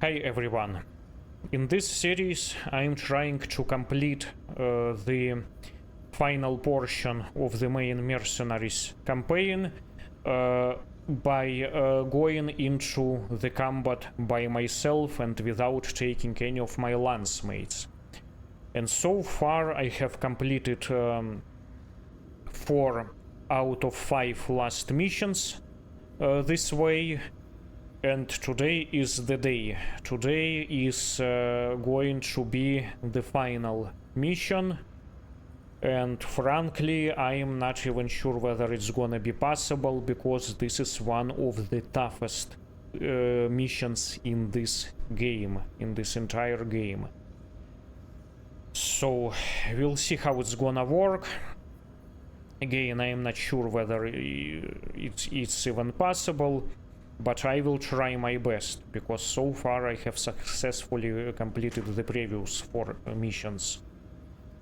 Hi everyone. In this series I'm trying to complete the final portion of the main Mercenaries campaign by going into the combat by myself and without taking any of my lancemates. And so far I have completed 4 out of 5 last missions this way. And today is the day. Today is going to be the final mission. And frankly, I am not even sure whether it's gonna be possible, because this is one of the toughest missions in this game, in this entire game. So we'll see how it's gonna work. Again, I am not sure whether it's even possible, but I will try my best, because so far I have successfully completed the previous 4 missions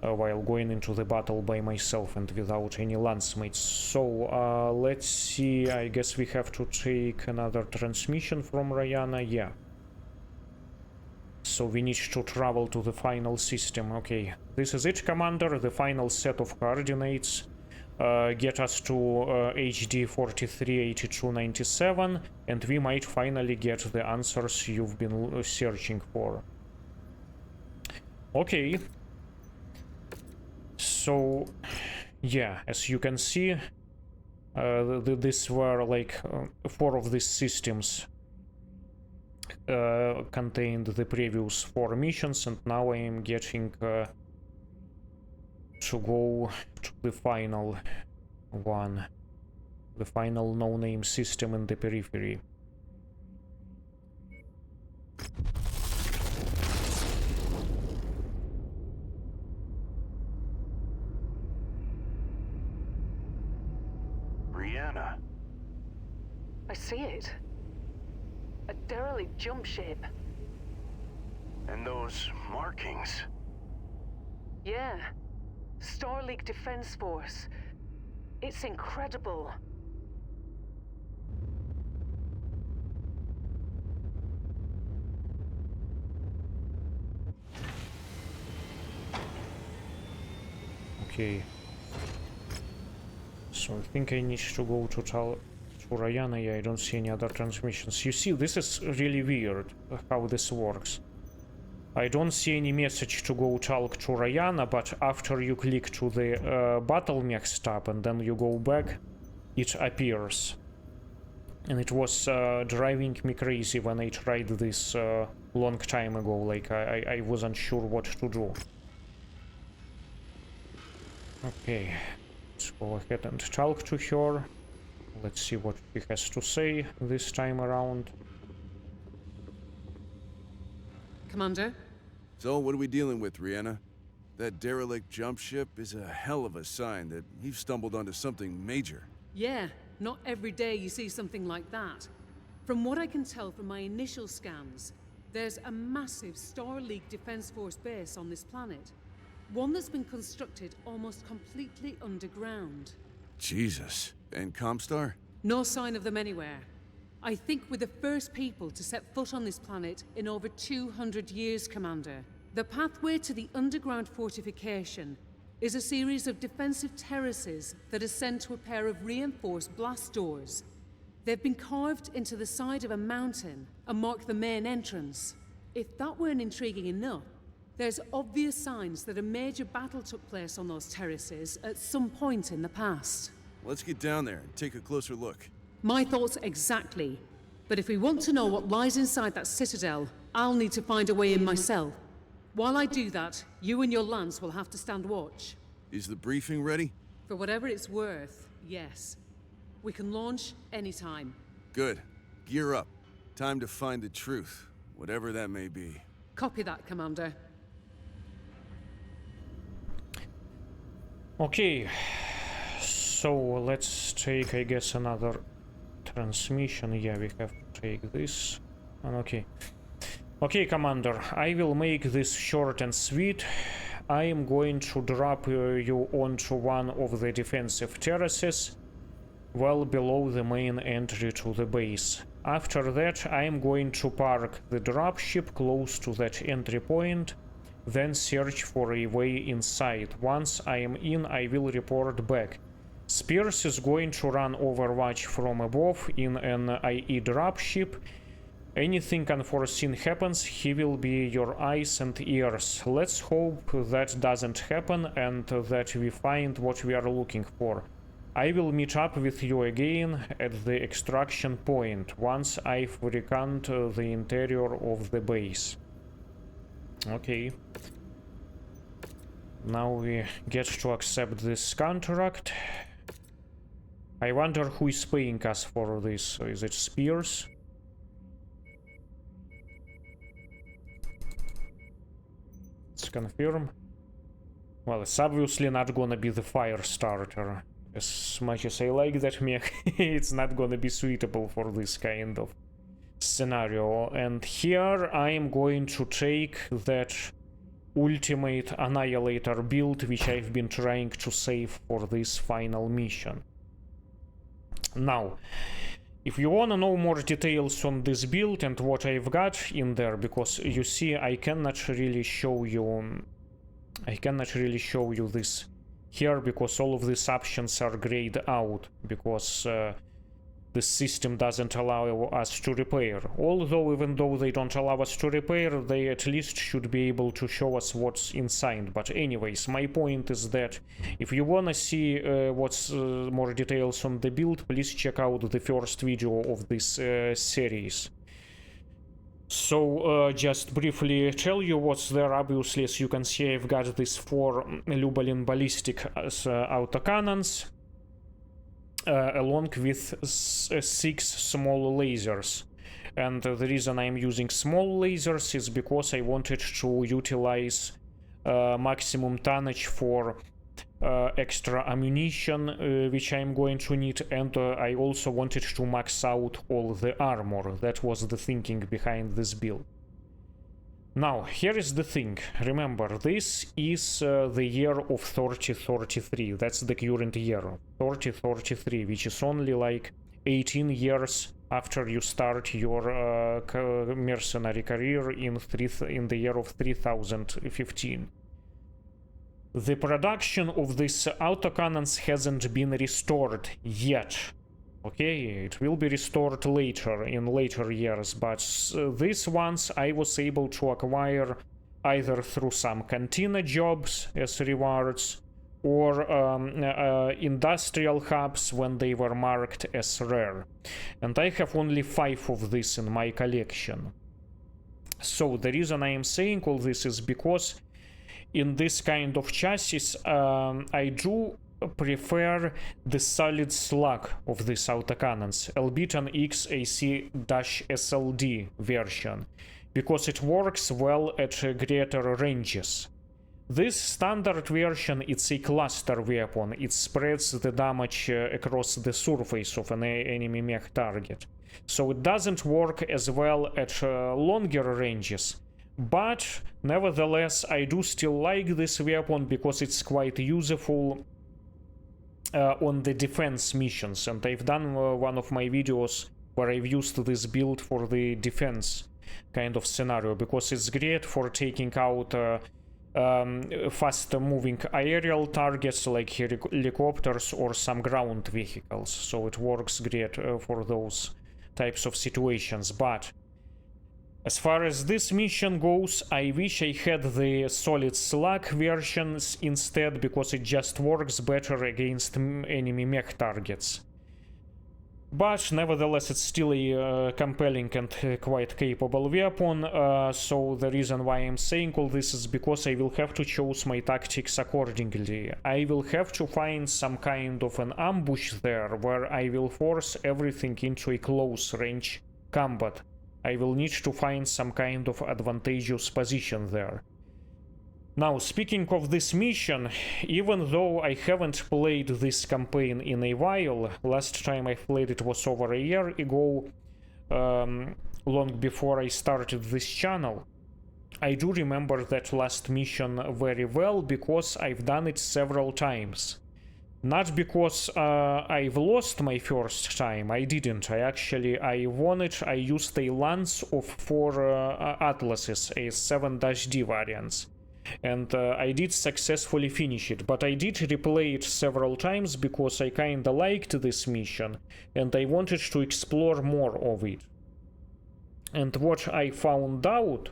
while going into the battle by myself and without any lancemates. So let's see, I guess we have to take another transmission from Ryana, yeah. So we need to travel to the final system. Okay, this is it, Commander, the final set of coordinates. Get us to HD 438297, and we might finally get the answers you've been searching for. Okay. So, yeah, as you can see, these were like 4 of these systems contained the previous 4 missions, and now I am getting to go to the final one, the final no-name system in the periphery. Ryana. I see it. A derelict jump ship. And those markings. Yeah. Star League Defense Force. It's incredible. Okay. So I think I need to go to Ryana. Yeah, I don't see any other transmissions. You see, this is really weird how this works. I don't see any message to go talk to Ryana, but after you click to the battle mech tab and then you go back, it appears. And it was driving me crazy when I tried this long time ago, like I wasn't sure what to do. Okay, let's go ahead and talk to her. Let's see what she has to say this time around. Commander? So, what are we dealing with, Ryana? That derelict jump ship is a hell of a sign that you've stumbled onto something major. Yeah, not every day you see something like that. From what I can tell from my initial scans, there's a massive Star League Defense Force base on this planet. One that's been constructed almost completely underground. Jesus. And ComStar? No sign of them anywhere. I think we're the first people to set foot on this planet in over 200 years, Commander. The pathway to the underground fortification is a series of defensive terraces that ascend to a pair of reinforced blast doors. They've been carved into the side of a mountain and mark the main entrance. If that weren't intriguing enough, there's obvious signs that a major battle took place on those terraces at some point in the past. Let's get down there and take a closer look. My thoughts exactly. But if we want to know what lies inside that citadel, I'll need to find a way in myself. While I do that, you and your lance will have to stand watch. Is the briefing ready? For whatever it's worth, yes. We can launch anytime. Good. Gear up. Time to find the truth, whatever that may be. Copy that, Commander. Okay. So let's take, I guess, another transmission. Yeah, we have to take this. And okay. Okay, Commander, I will make this short and sweet. I am going to drop you onto one of the defensive terraces well below the main entry to the base. After that, I am going to park the dropship close to that entry point, then search for a way inside. Once I am in, I will report back. Spears is going to run Overwatch from above in an IE dropship. Anything unforeseen happens, he will be your eyes and ears. Let's hope that doesn't happen and that we find what we are looking for. I will meet up with you again at the extraction point once I've reconned the interior of the base. Okay. Now we get to accept this contract. I wonder who is paying us for this. Is it Spears? Let's confirm. Well, it's obviously not gonna be the fire starter. As much as I like that mech, it's not gonna be suitable for this kind of scenario. And here I am going to take that ultimate Annihilator build which I've been trying to save for this final mission. Now, if you wanna know more details on this build and what I've got in there, because you see I cannot really show you this here because all of these options are grayed out because the system doesn't allow us to repair. Although, even though they don't allow us to repair, they at least should be able to show us what's inside. But anyways, my point is that if you wanna see what's more details on the build, please check out the first video of this series. So, just briefly tell you what's there. Obviously, as you can see, I've got these 4 Lubalin ballistic autocannons, along with 6 small lasers. And the reason I'm using small lasers is because I wanted to utilize maximum tonnage for extra ammunition, which I'm going to need, and I also wanted to max out all the armor. That was the thinking behind this build. Now, here is the thing. Remember, this is the year of 3033. That's the current year, 3033, which is only like 18 years after you start your mercenary career in the year of 3015. The production of these autocannons hasn't been restored yet. Okay, it will be restored later, in later years, but these ones I was able to acquire either through some cantina jobs as rewards or industrial hubs when they were marked as rare. And I have only 5 of these in my collection. So the reason I am saying all this is because in this kind of chassis, I do prefer the solid slug of these autocannons, albeit an XAC-SLD version, because it works well at greater ranges. This standard version, it's a cluster weapon. It spreads the damage across the surface of an enemy mech target. So it doesn't work as well at longer ranges. But nevertheless, I do still like this weapon because it's quite useful on the defense missions, and I've done one of my videos where I've used this build for the defense kind of scenario, because it's great for taking out fast moving aerial targets like helicopters or some ground vehicles. So it works great for those types of situations. But as far as this mission goes, I wish I had the solid slug versions instead, because it just works better against enemy mech targets. But nevertheless, it's still a compelling and quite capable weapon, so the reason why I'm saying all this is because I will have to choose my tactics accordingly. I will have to find some kind of an ambush there, where I will force everything into a close range combat. I will need to find some kind of advantageous position there. Now, speaking of this mission, even though I haven't played this campaign in a while, last time I played it was over a year ago, long before I started this channel, I do remember that last mission very well because I've done it several times. Not because I've lost my first time, I didn't. I won it. I used a lance of 4 atlases, a 7-D variants. And I did successfully finish it, but I did replay it several times because I kinda liked this mission and I wanted to explore more of it. And what I found out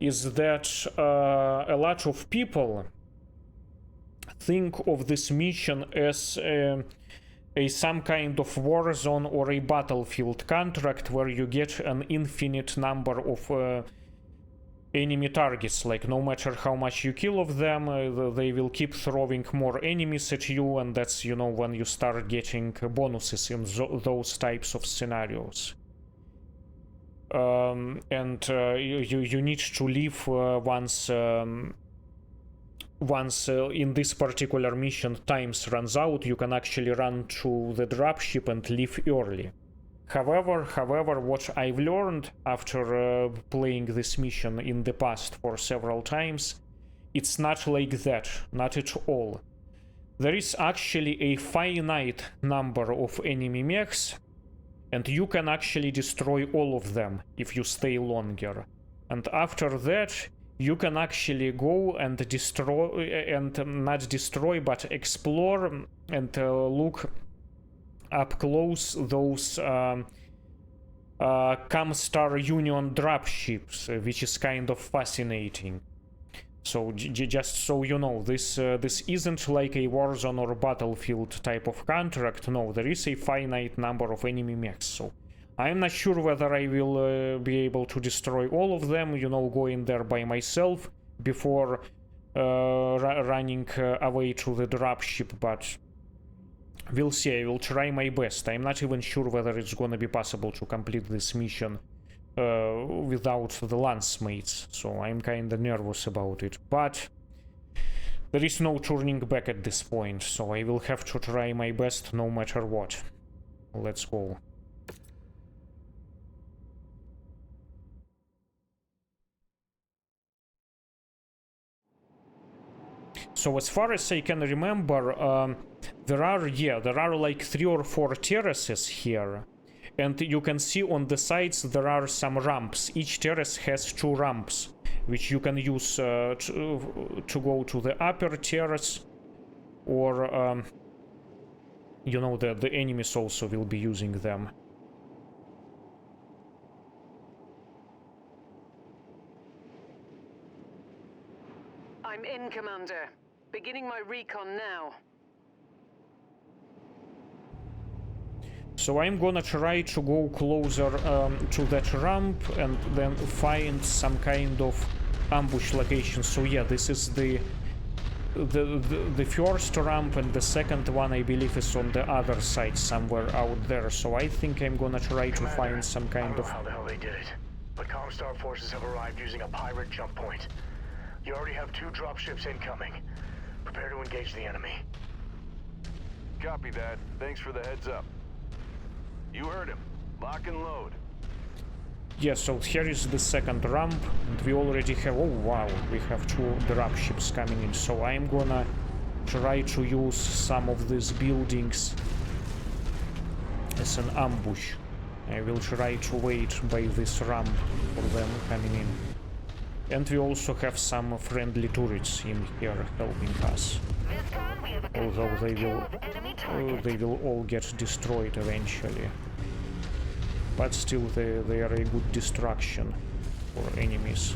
is that a lot of people think of this mission as some kind of war zone or a battlefield contract where you get an infinite number of enemy targets. Like, no matter how much you kill of them, they will keep throwing more enemies at you, and that's, you know, when you start getting bonuses in those types of scenarios. You need to leave once in this particular mission times runs out. You can actually run to the dropship and leave early. However, what I've learned after playing this mission in the past for several times, it's not like that, not at all. There is actually a finite number of enemy mechs, and you can actually destroy all of them if you stay longer. And after that, you can actually go and destroy, and not destroy, but explore and look up close those ComStar Union dropships, which is kind of fascinating. So just so you know, this isn't like a Warzone or Battlefield type of contract. No, there is a finite number of enemy mechs. So I'm not sure whether I will be able to destroy all of them, you know, going there by myself before running away to the dropship, but we'll see. I will try my best. I'm not even sure whether it's gonna be possible to complete this mission without the LANCEMATES, so I'm kinda nervous about it. But there is no turning back at this point, so I will have to try my best no matter what. Let's go. So as far as I can remember, there are like 3 or 4 terraces here, and you can see on the sides there are some ramps. Each terrace has 2 ramps, which you can use to go to the upper terrace, or you know, the enemies also will be using them. I'm in, Commander. Beginning my recon now. So I'm gonna try to go closer to that ramp and then find some kind of ambush location. So yeah, this is the first ramp, and the second one I believe is on the other side somewhere out there. So I think I'm gonna try to find some kind of... I don't know how the hell they did it, but ComStar forces have arrived using a pirate jump point. You already have 2 dropships incoming. Prepare to engage the enemy. Copy that. Thanks for the heads up. You heard him. Lock and load. Yeah, so here is the second ramp, and we already have... Oh wow, we have 2 dropships coming in. So I'm gonna try to use some of these buildings as an ambush. I will try to wait by this ramp for them coming in. And we also have some friendly turrets in here helping us. Although they will all get destroyed eventually. But still they are a good distraction for enemies.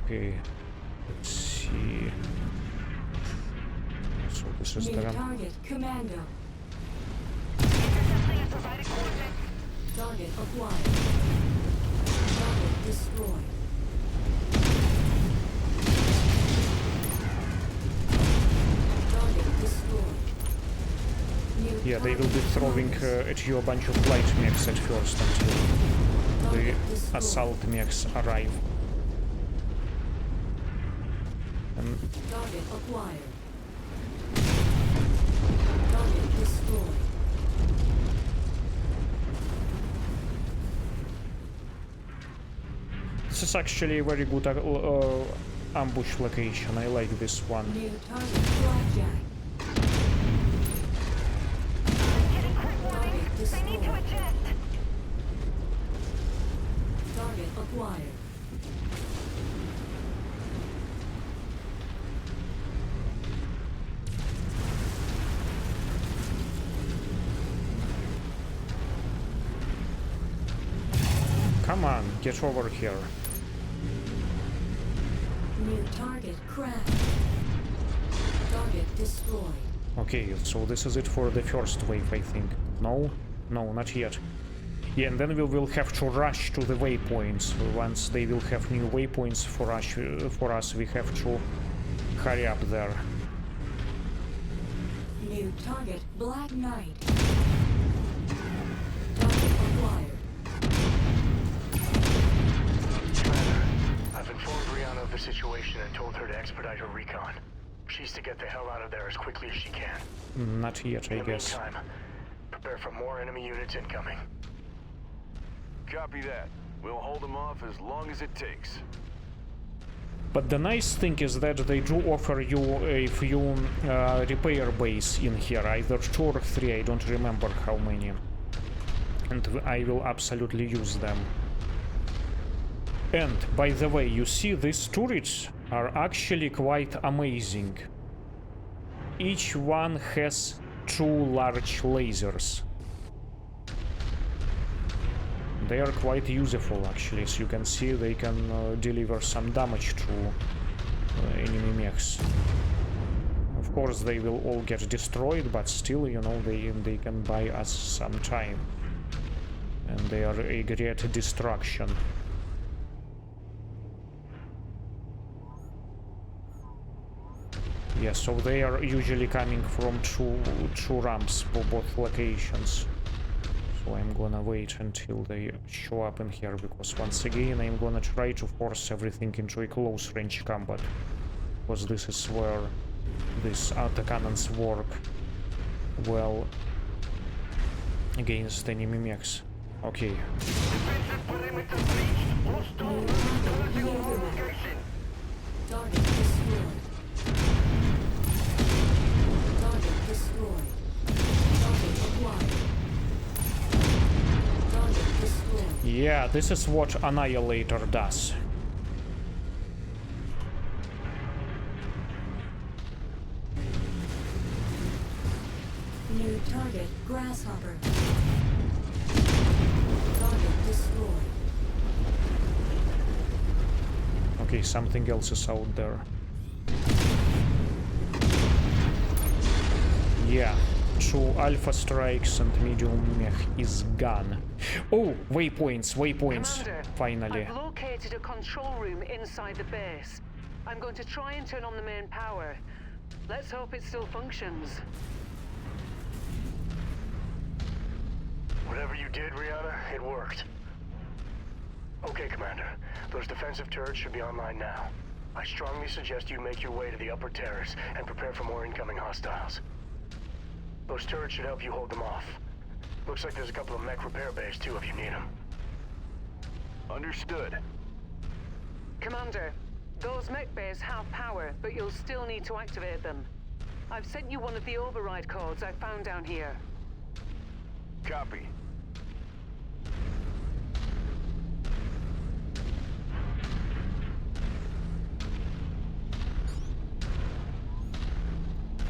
Okay, let's see. So this is the ramp. Target, Commando. Target acquired. Target destroyed. Yeah, they will be throwing at you a bunch of light mechs at first until the assault mechs arrive. And target acquired. Target destroyed. this is actually a very good ambush location. I like this one. New target blackjack. destroyed. Target acquired. Come on, get over here. New target crashed. Target destroyed. Okay, so this is it for the first wave, I think. No? No, not yet. Yeah, and then we will have to rush to the waypoints. Once they will have new waypoints for us, we have to hurry up there. New target Black Knight. Target acquired. I've informed Ryana of the situation and told her to expedite her recon. She's to get the hell out of there as quickly as she can. Not yet, I guess. In the meantime, prepare for more enemy units incoming. Copy that. We'll hold them off as long as it takes. But the nice thing is that they do offer you a few repair base in here, either 2 or 3, I don't remember how many. And I will absolutely use them. And, by the way, you see these turrets are actually quite amazing. Each one has 2 large lasers. They are quite useful, actually. As you can see, they can deliver some damage to enemy mechs. Of course, they will all get destroyed, but still, you know, they can buy us some time. And they are a great distraction. Yeah, so they are usually coming from two ramps for both locations. So I'm gonna wait until they show up in here, because once again I'm gonna try to force everything into a close range combat, because this is where these autocannons work well against enemy mechs. Okay. Target destroyed. Target destroyed. Target acquired. Target destroyed. Yeah, this is what Annihilator does. New target Grasshopper. Target destroyed. Okay, something else is out there. Yeah, 2 Alpha Strikes and medium mech is gone. Oh, waypoints, Commander, finally. I've located a control room inside the base. I'm going to try and turn on the main power. Let's hope it still functions. Whatever you did, Ryana, it worked. Okay, Commander. Those defensive turrets should be online now. I strongly suggest you make your way to the upper terrace and prepare for more incoming hostiles. Those turrets should help you hold them off. Looks like there's a couple of mech repair bays too if you need them. Understood. Commander, those mech bays have power, but you'll still need to activate them. I've sent you one of the override codes I found down here. Copy.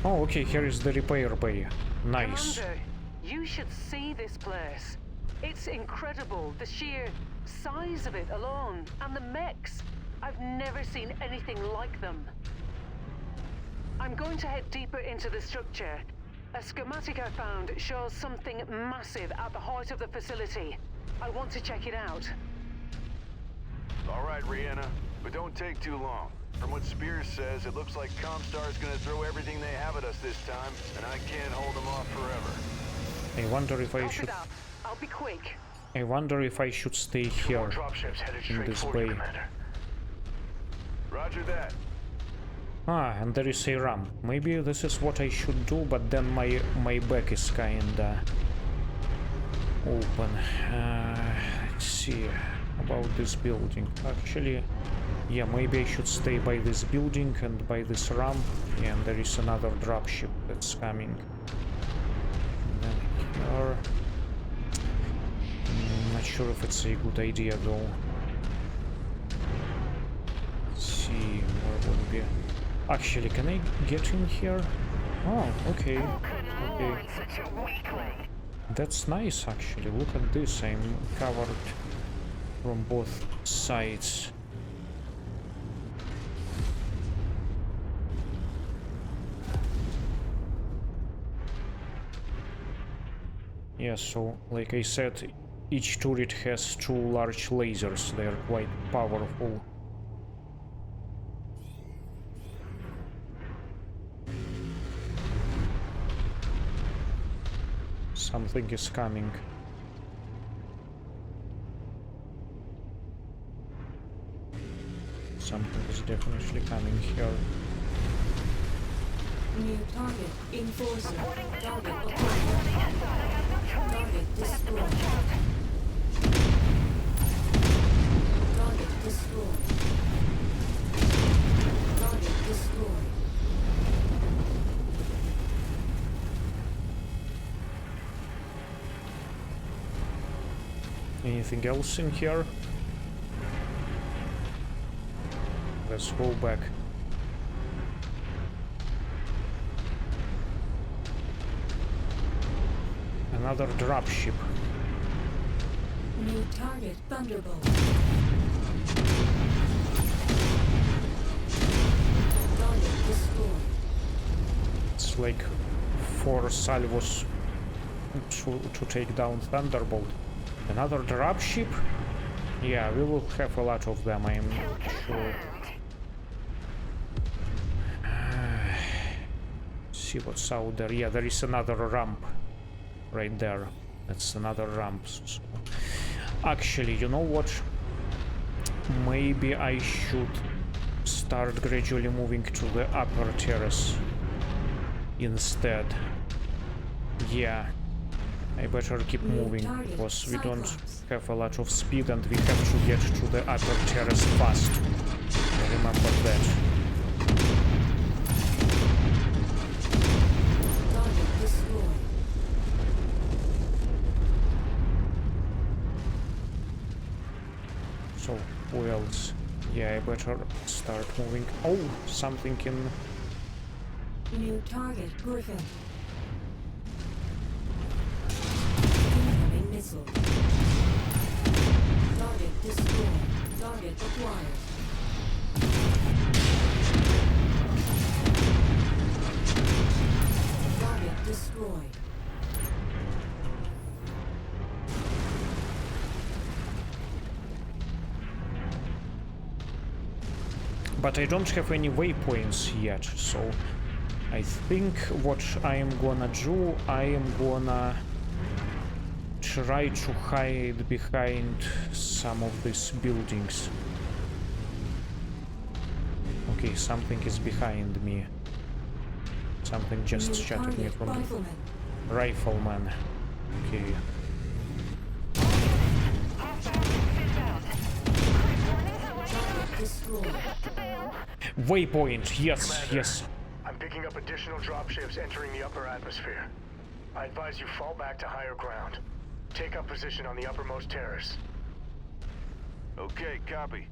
Oh, okay, here is the repair bay. Nice. Commander, you should see this place. It's incredible, the sheer size of it alone, and the mechs. I've never seen anything like them. I'm going to head deeper into the structure. A schematic I found shows something massive at the heart of the facility. I want to check it out. All right, Ryana, but don't take too long. From what Spears says, it looks like ComStar is gonna throw everything they have at us this time, and I can't hold them off forever. I wonder if I Copy should... that. I'll be quick. I wonder if I should stay here More dropships headed in straight this for you, bay. Commander. Roger that. Ah, and there is a ramp. Maybe this is what I should do, but then my back is kinda open. Let's see about this building. Actually, yeah, maybe I should stay by this building and by this ramp. Yeah, and there is another dropship that's coming. And then here. sure if it's a good idea though. Let's see, where would be... Actually, can I get in here? Oh, okay. Okay. That's nice actually. Look at this. I'm covered from both sides. Yeah, so like I said, each turret has 2 large lasers. They are quite powerful. Something is coming. Something is definitely coming here. New target. Enforcer. Target acquired. Target destroyed. Target destroyed. Target destroyed. Anything else in here? Let's go back. Another dropship. New target. Thunderbolt. Target destroyed. It's like 4 salvos to take down Thunderbolt. Another dropship? Yeah, we will have a lot of them, I am sure. See what's out there. Yeah, there is another ramp right there. That's another ramp. So, actually, you know what? Maybe I should start gradually moving to the upper terrace instead. Yeah, I better keep moving because we don't have a lot of speed and we have to get to the upper terrace fast. Remember that. So, who else? Yeah, I better start moving. Oh, something in... New target. Griffin. Incoming missile. Target destroyed. Target acquired. Target destroyed. But I don't have any waypoints yet, so I think what I am gonna do, I am gonna try to hide behind some of these buildings. Okay, something is behind me. Something just shot at me from the rifleman. Okay. Waypoint, yes, Commander, yes. I'm picking up additional dropships entering the upper atmosphere. I advise you fall back to higher ground. Take up position on the uppermost terrace. Okay, copy.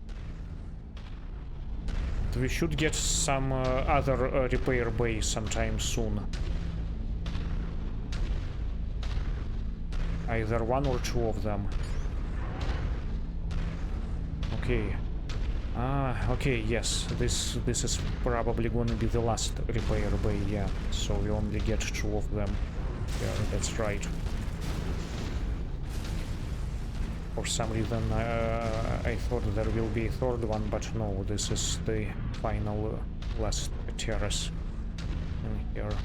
We should get some other repair bay sometime soon. Either 1 or 2 of them. Okay. Okay, yes, this is probably gonna be the last repair bay, yeah. So we only get 2 of them. Yeah, that's right. For some reason, I thought there will be a 3rd one, but no, this is the final last terrace in here.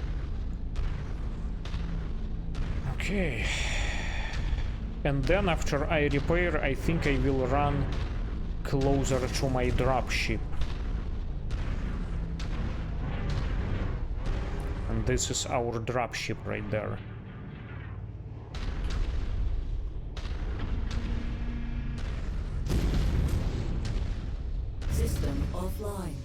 Okay. And then after I repair, I think I will run closer to my dropship. And this is our dropship right there. System offline.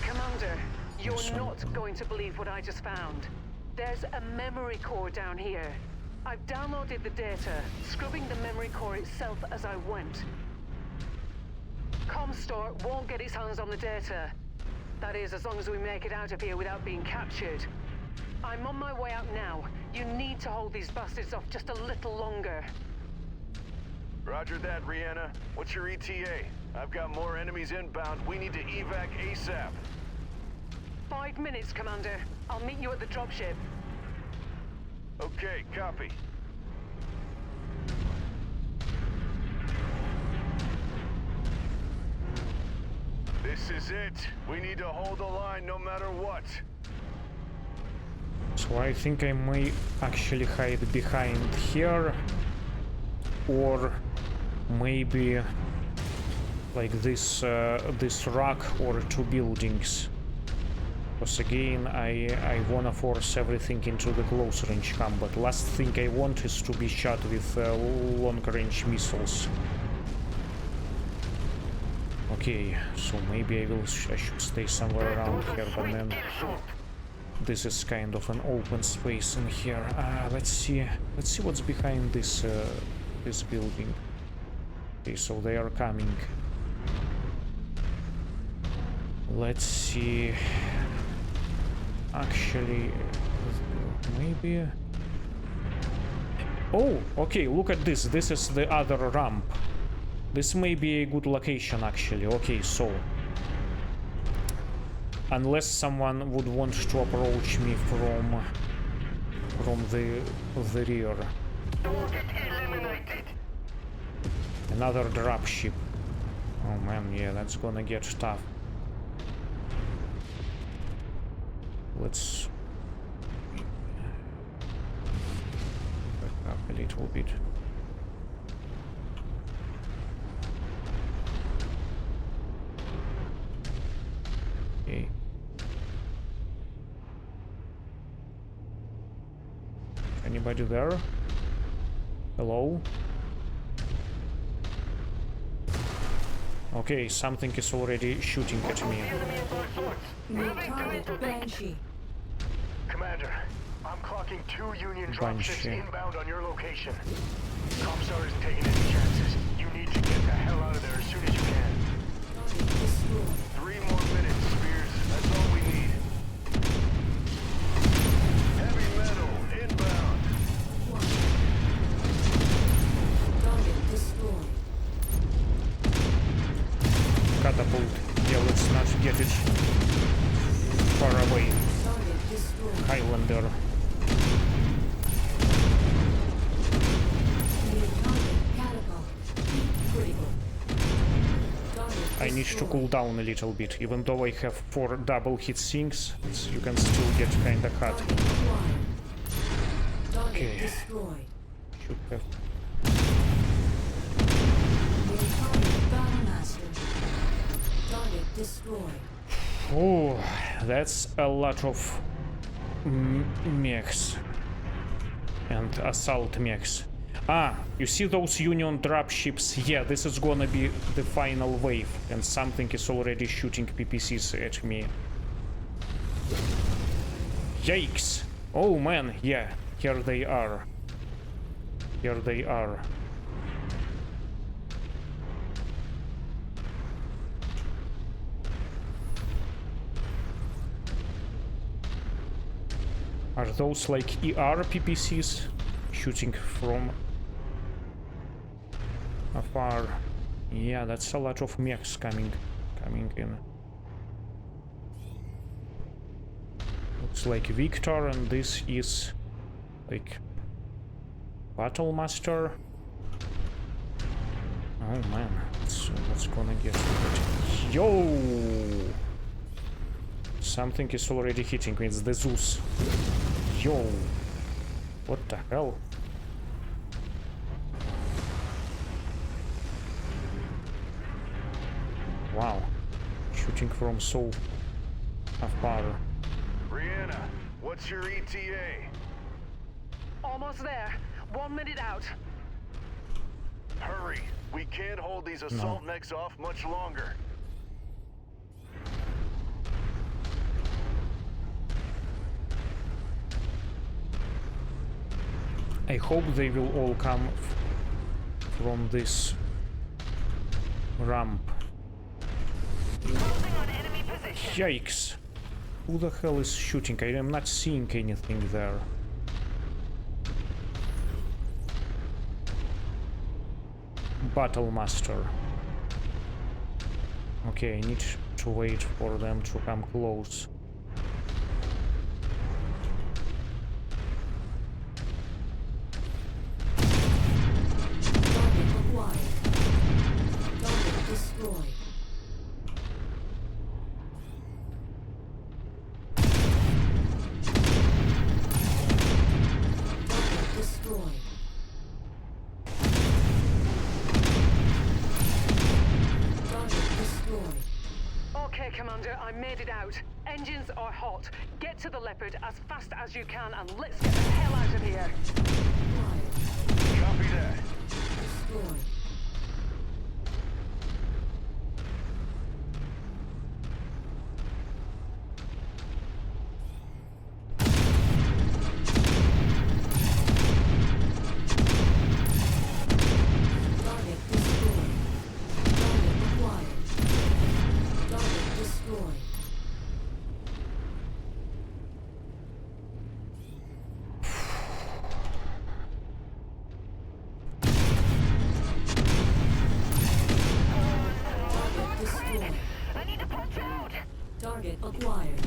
Commander, your person. not going to believe what I just found. There's a memory core down here. I've downloaded the data, scrubbing the memory core itself as I went. ComStar won't get its hands on the data. That is, as long as we make it out of here without being captured. I'm on my way out now. You need to hold these bastards off just a little longer. Roger that, Ryana. What's your ETA? I've got more enemies inbound. We need to evac ASAP. 5 minutes, Commander. I'll meet you at the dropship. Okay, copy. This is it. We need to hold the line no matter what. So I think I may actually hide behind here, or maybe like this this rock or two buildings. Because again, I wanna force everything into the close range combat. Last thing I want is to be shot with long range missiles. Okay, so maybe I should stay somewhere around here, but then this is kind of an open space in here. Let's see what's behind this this building. Okay, so they are coming. Let's see. Actually, maybe. Oh, okay, look at this. This is the other ramp. This may be a good location, actually. Okay, so unless someone would want to approach me from the rear. Another dropship. Oh man, yeah, that's gonna get tough. Let's back up a little bit. Okay. Anybody there? Hello? Okay, something is already shooting at me. New target, Banshee. Commander, I'm clocking 2 Union dropships Banshee. inbound on your location. ComStar isn't taking any chances. You need to get the hell out of there as soon as you can. Target destroyed. 3 more minutes, Spears. That's all we need. Heavy metal inbound. Target destroyed. Catapult. Yeah, let's not get it far away. Target destroyed. Highlander. New target, catapult. Critical. Target I need to cool down a little bit. Even though I have 4 double hit sinks, you can still get kinda hot. Target acquired. Target Okay. destroyed. Should have. New target, Battlemaster. Target destroyed. Oh, that's a lot of mechs and assault mechs. You see those Union dropships? Yeah, this is gonna be the final wave, and something is already shooting PPCs at me. Yikes! Oh man, yeah, here they are. Here they are. Are those like ER PPCs shooting from afar? Yeah, that's a lot of mechs coming in. Looks like Victor, and this is like Battlemaster. Oh man, what's gonna get? Yo! Something is already hitting me. It's the Zeus. Yo! What the hell? Wow. Shooting from so afar. Ryana, what's your ETA? Almost there. 1 minute out. Hurry. We can't hold these assault mechs off much longer. I hope they will all come from this ramp. Yikes! Who the hell is shooting? I am not seeing anything there. Battle Master. Okay, I need to wait for them to come close. Target acquired. Target destroyed. Target destroyed. Target destroyed. Okay, Commander, I made it out. Engines are hot. Get to the Leopard as fast as you can and let's get the hell out of here. Acquired. Copy that. Destroyed. Target destroyed. Target acquired. Target destroyed. Target destroyed. I need to punch out. Target acquired.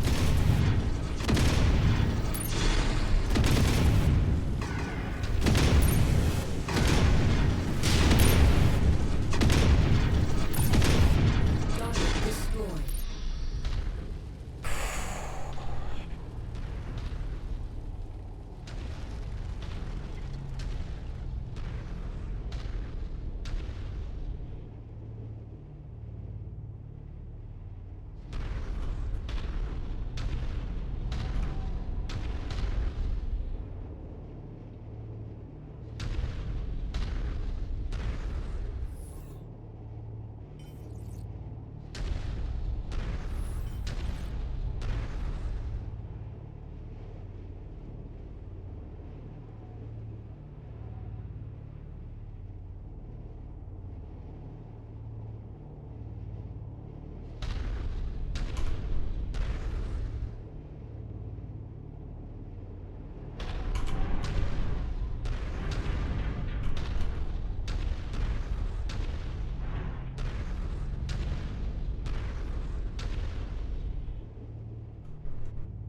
Target destroyed.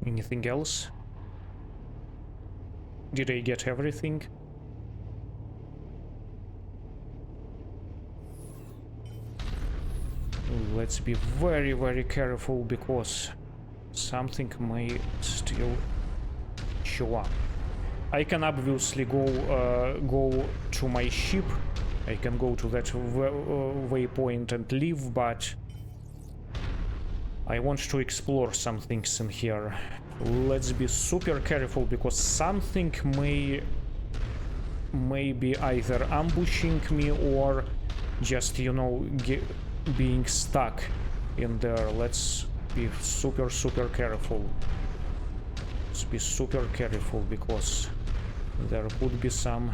Anything else? Did I get everything? Let's be very, very careful because something may still show up. I can obviously go to my ship. I can go to that waypoint and leave, but I want to explore some things in here. Let's be super careful because something may be either ambushing me or just, you know, being stuck in there. Let's be super careful. Let's be super careful because there could be some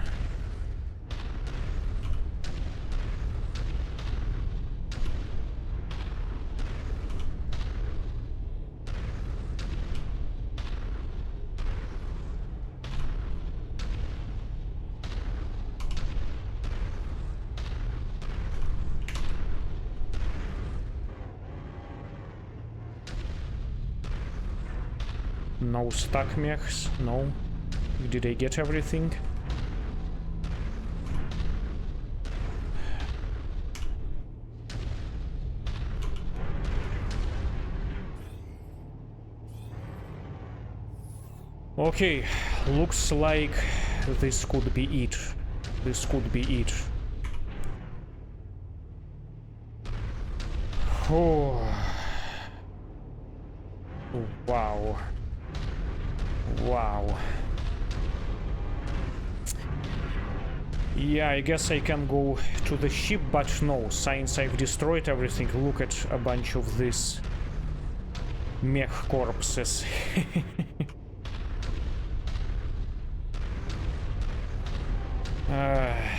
no stuck mechs, no. Did I get everything? Okay, looks like this could be it. This could be it. Oh. Wow. Wow. Yeah, I guess I can go to the ship, but no, since I've destroyed everything, look at a bunch of these mech corpses. I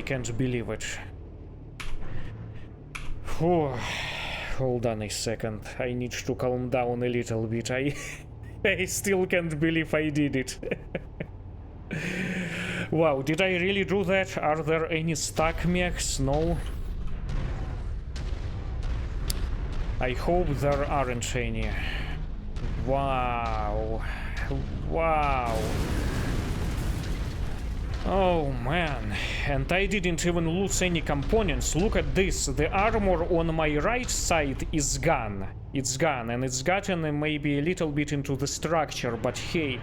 can't believe it. Phew. Hold on a second. I need to calm down a little bit. I still can't believe I did it. Wow, did I really do that? Are there any stuck mechs? No. I hope there aren't any. Wow. Wow. Oh man, and I didn't even lose any components. Look at this, the armor on my right side is gone. It's gone, and it's gotten maybe a little bit into the structure, but hey,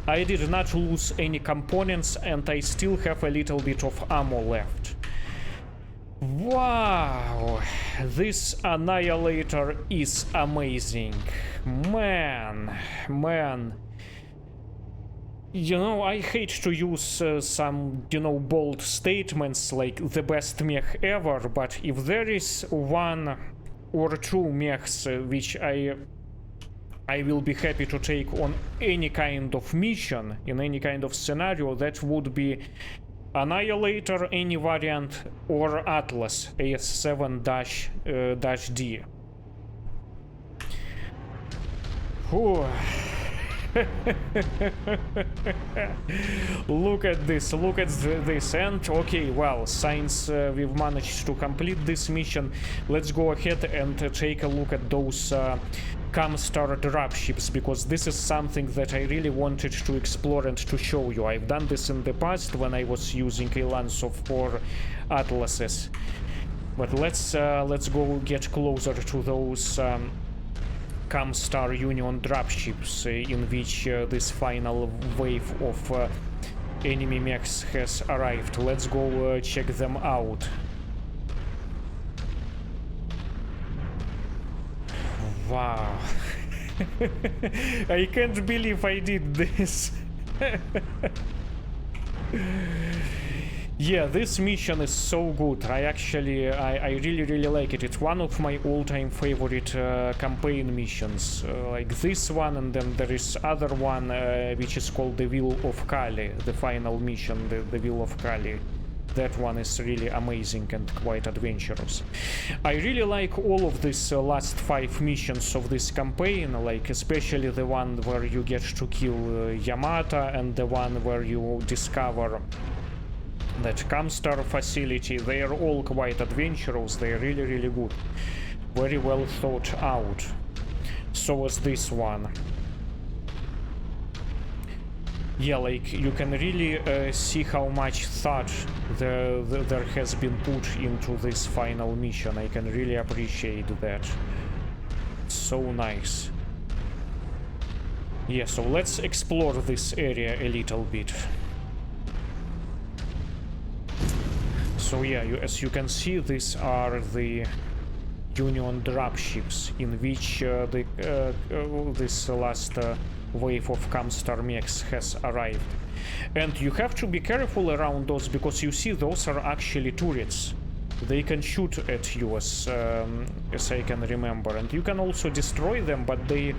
I did not lose any components and I still have a little bit of ammo left. Wow, this Annihilator is amazing. Man. You know, I hate to use some, you know, bold statements like the best mech ever, but if there is one or two mechs which I will be happy to take on any kind of mission, in any kind of scenario, that would be Annihilator, any variant, or Atlas AS7-D. Whew. Look at this, and okay, well, since we've managed to complete this mission, let's go ahead and take a look at those ComStar dropships, because this is something that I really wanted to explore and to show you. I've done this in the past when I was using a lance of 4 Atlases, but let's go get closer to those ComStar Union dropships in which this final wave of enemy mechs has arrived. Let's go check them out. Wow. I can't believe I did this. Yeah, this mission is so good. I really like it. It's one of my all-time favorite campaign missions, like this one, and then there is other one which is called the Will of Kali, the final mission, the Will of Kali. That one is really amazing and quite adventurous. I really like all of these last 5 missions of this campaign, like especially the one where you get to kill Yamata and the one where you discover that ComStar facility. They are all quite adventurous. They are really good, very well thought out. So is this one. Yeah, like you can really see how much thought there has been put into this final mission. I can really appreciate that. So nice. Yeah, so let's explore this area a little bit. So yeah, as you can see, these are the Union dropships in which this last wave of ComStar mechs has arrived. And you have to be careful around those, because you see those are actually turrets. They can shoot at you, as I can remember, and you can also destroy them, but they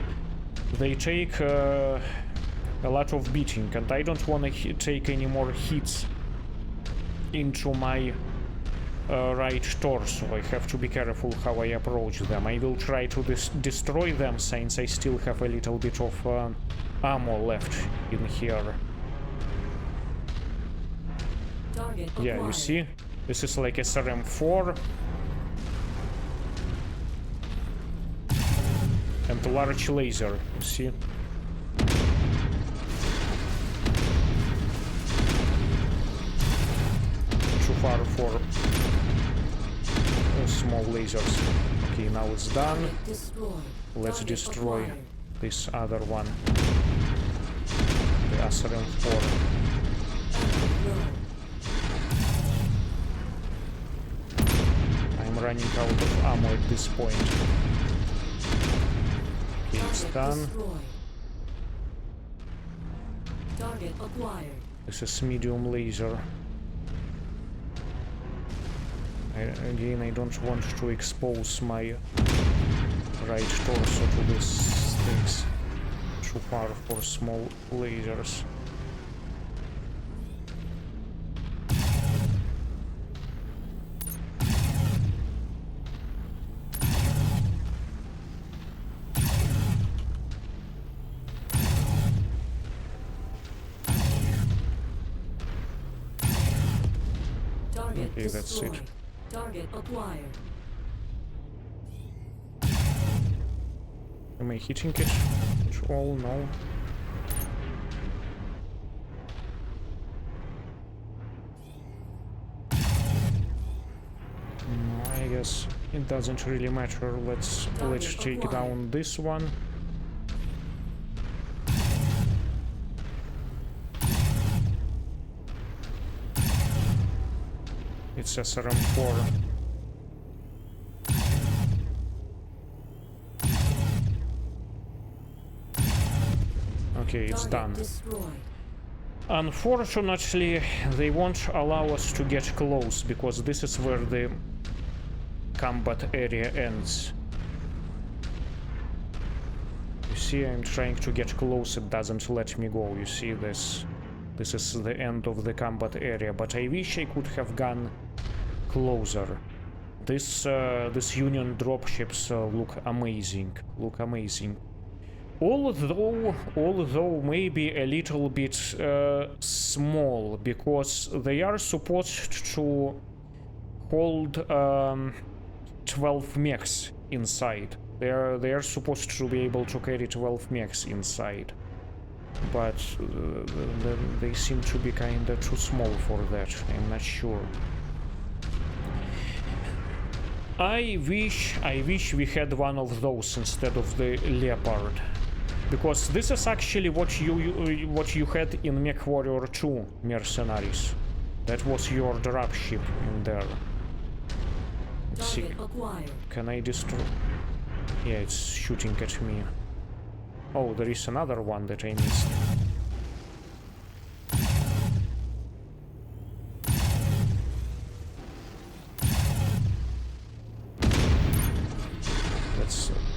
take a lot of beating, and I don't want to take any more hits into my right torso. I have to be careful how I approach them. I will try to destroy them, since I still have a little bit of ammo left in here. Yeah, you see? This is like SRM-4 and a large laser, you see? Too far for small lasers. Okay, now it's done. Let's destroy this other one, the SRM-4. I'm running out of ammo at this point. Okay, it's done. This is medium laser. Again, I don't want to expose my right torso to these things. too far for small lasers. Target Okay, that's it. destroyed. Target acquired. Am I hitting it at all? No. I guess it doesn't really matter. Let's take down this one. It's SRM-4. Okay, it's done. Destroyed. Unfortunately, they won't allow us to get close, because this is where the combat area ends. You see, I'm trying to get close, it doesn't let me go. You see this? This is the end of the combat area, but I wish I could have gone closer. This Union dropships look amazing. Although maybe a little bit small, because they are supposed to hold 12 mechs inside. They are supposed to be able to carry 12 mechs inside, but they seem to be kinda too small for that. I'm not sure. I wish we had one of those instead of the Leopard, because this is actually what you had in MechWarrior 2 Mercenaries. That was your dropship in there. Let's see. Can I destroy? Yeah, it's shooting at me. Oh, there is another one that I missed.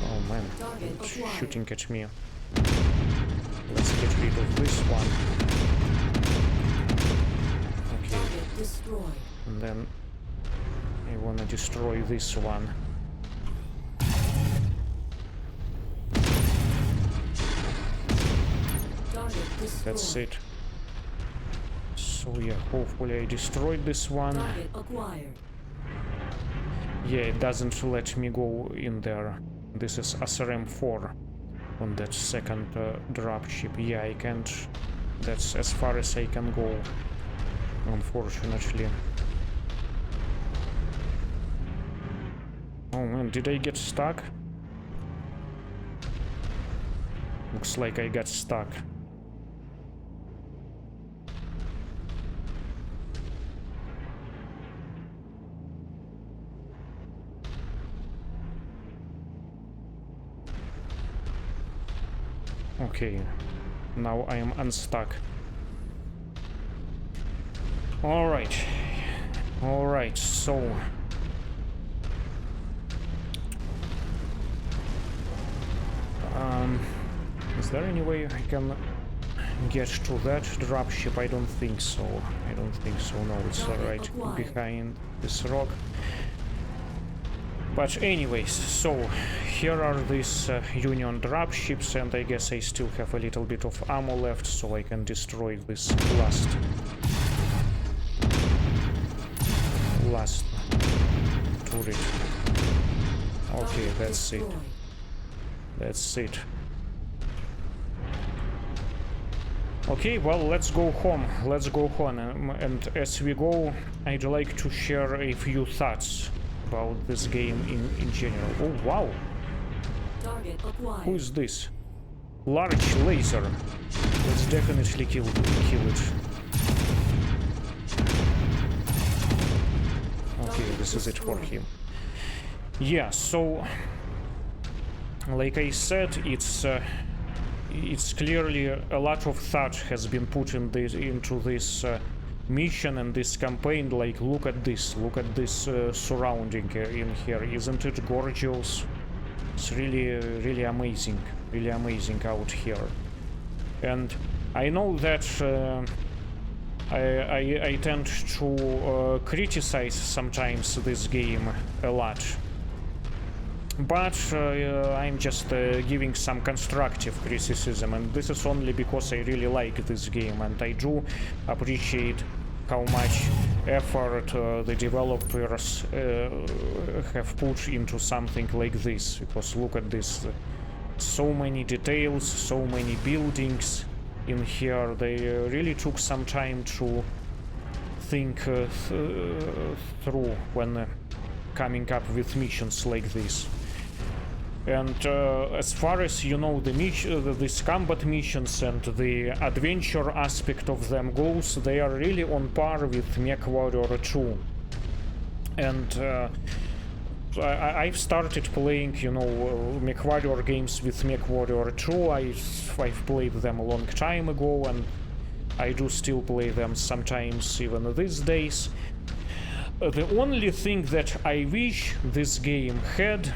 Oh man, it's shooting at me. Let's get rid of this one. Okay. And then I wanna destroy this one. That's it. So yeah, hopefully I destroyed this one. Yeah, it doesn't let me go in there. This is SRM-4 on that second dropship. Yeah, I can't. That's as far as I can go, unfortunately. Oh man, did I get stuck? Looks like I got stuck. Okay, now I am unstuck. Alright, so... is there any way I can get to that dropship? I don't think so. No, it's right behind this rock. But anyways, so here are these Union dropships, and I guess I still have a little bit of ammo left, so I can destroy this last turret. Okay, that's it. Okay, well, let's go home. And as we go, I'd like to share a few thoughts about this game in general. Oh wow! Who is this? Large laser. Let's definitely kill it. Okay, this is it for him. Yeah, so like I said, it's clearly a lot of thought has been put into this mission and this campaign. Like, look at this surrounding in here. Isn't it gorgeous? It's really amazing. really amazing out here. And I know that I tend to criticize sometimes this game a lot, but I'm just giving some constructive criticism, and this is only because I really like this game, and I do appreciate how much effort the developers have put into something like this, because look at this, so many details, so many buildings in here. They really took some time to think through when coming up with missions like this. And as far as you know, these combat missions and the adventure aspect of them goes, they are really on par with MechWarrior 2. And I've started playing, you know, MechWarrior games with MechWarrior 2. I've played them a long time ago, and I do still play them sometimes even these days. The only thing that I wish this game had,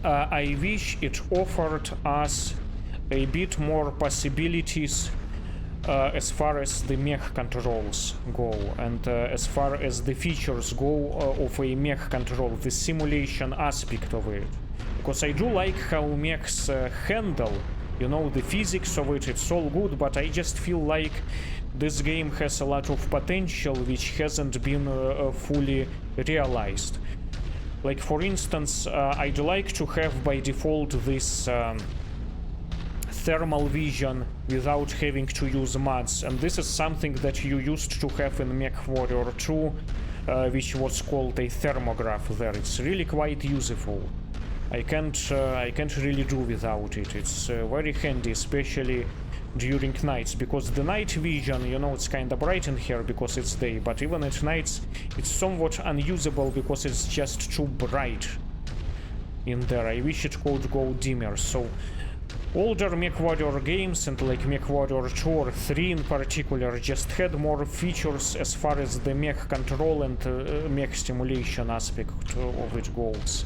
I wish it offered us a bit more possibilities as far as the mech controls go, and as far as the features go of a mech control, the simulation aspect of it. Because I do like how mechs handle, you know, the physics of it, it's all good, but I just feel like this game has a lot of potential which hasn't been fully realized. Like, for instance, I'd like to have by default this thermal vision without having to use mods, and this is something that you used to have in MechWarrior 2, which was called a thermograph there. It's really quite useful. I can't really do without it. It's very handy, especially during nights, because the night vision, you know, it's kind of bright in here because it's day, but even at nights it's somewhat unusable because it's just too bright in there. I wish it could go dimmer. So older MechWarrior games, and like MechWarrior 2 or 3 in particular, just had more features as far as the mech control and mech simulation aspect of it goes.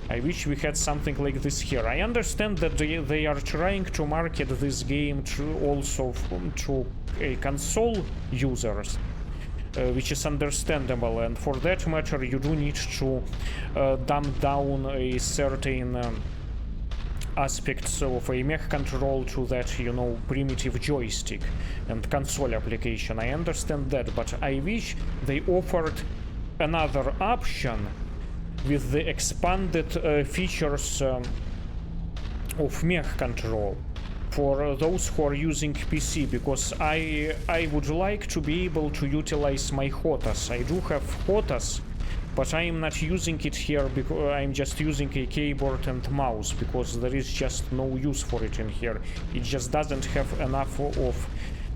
I wish we had something like this here. I understand that they are trying to market this game also to console users, which is understandable, and for that matter you do need to dumb down a certain aspects of a mech control to that, you know, primitive joystick and console application. I understand that, but I wish they offered another option with the expanded features of mech control for those who are using PC, because I would like to be able to utilize my HOTAS. I do have HOTAS, but I am not using it here because I'm just using a keyboard and mouse, because there is just no use for it in here. It just doesn't have enough of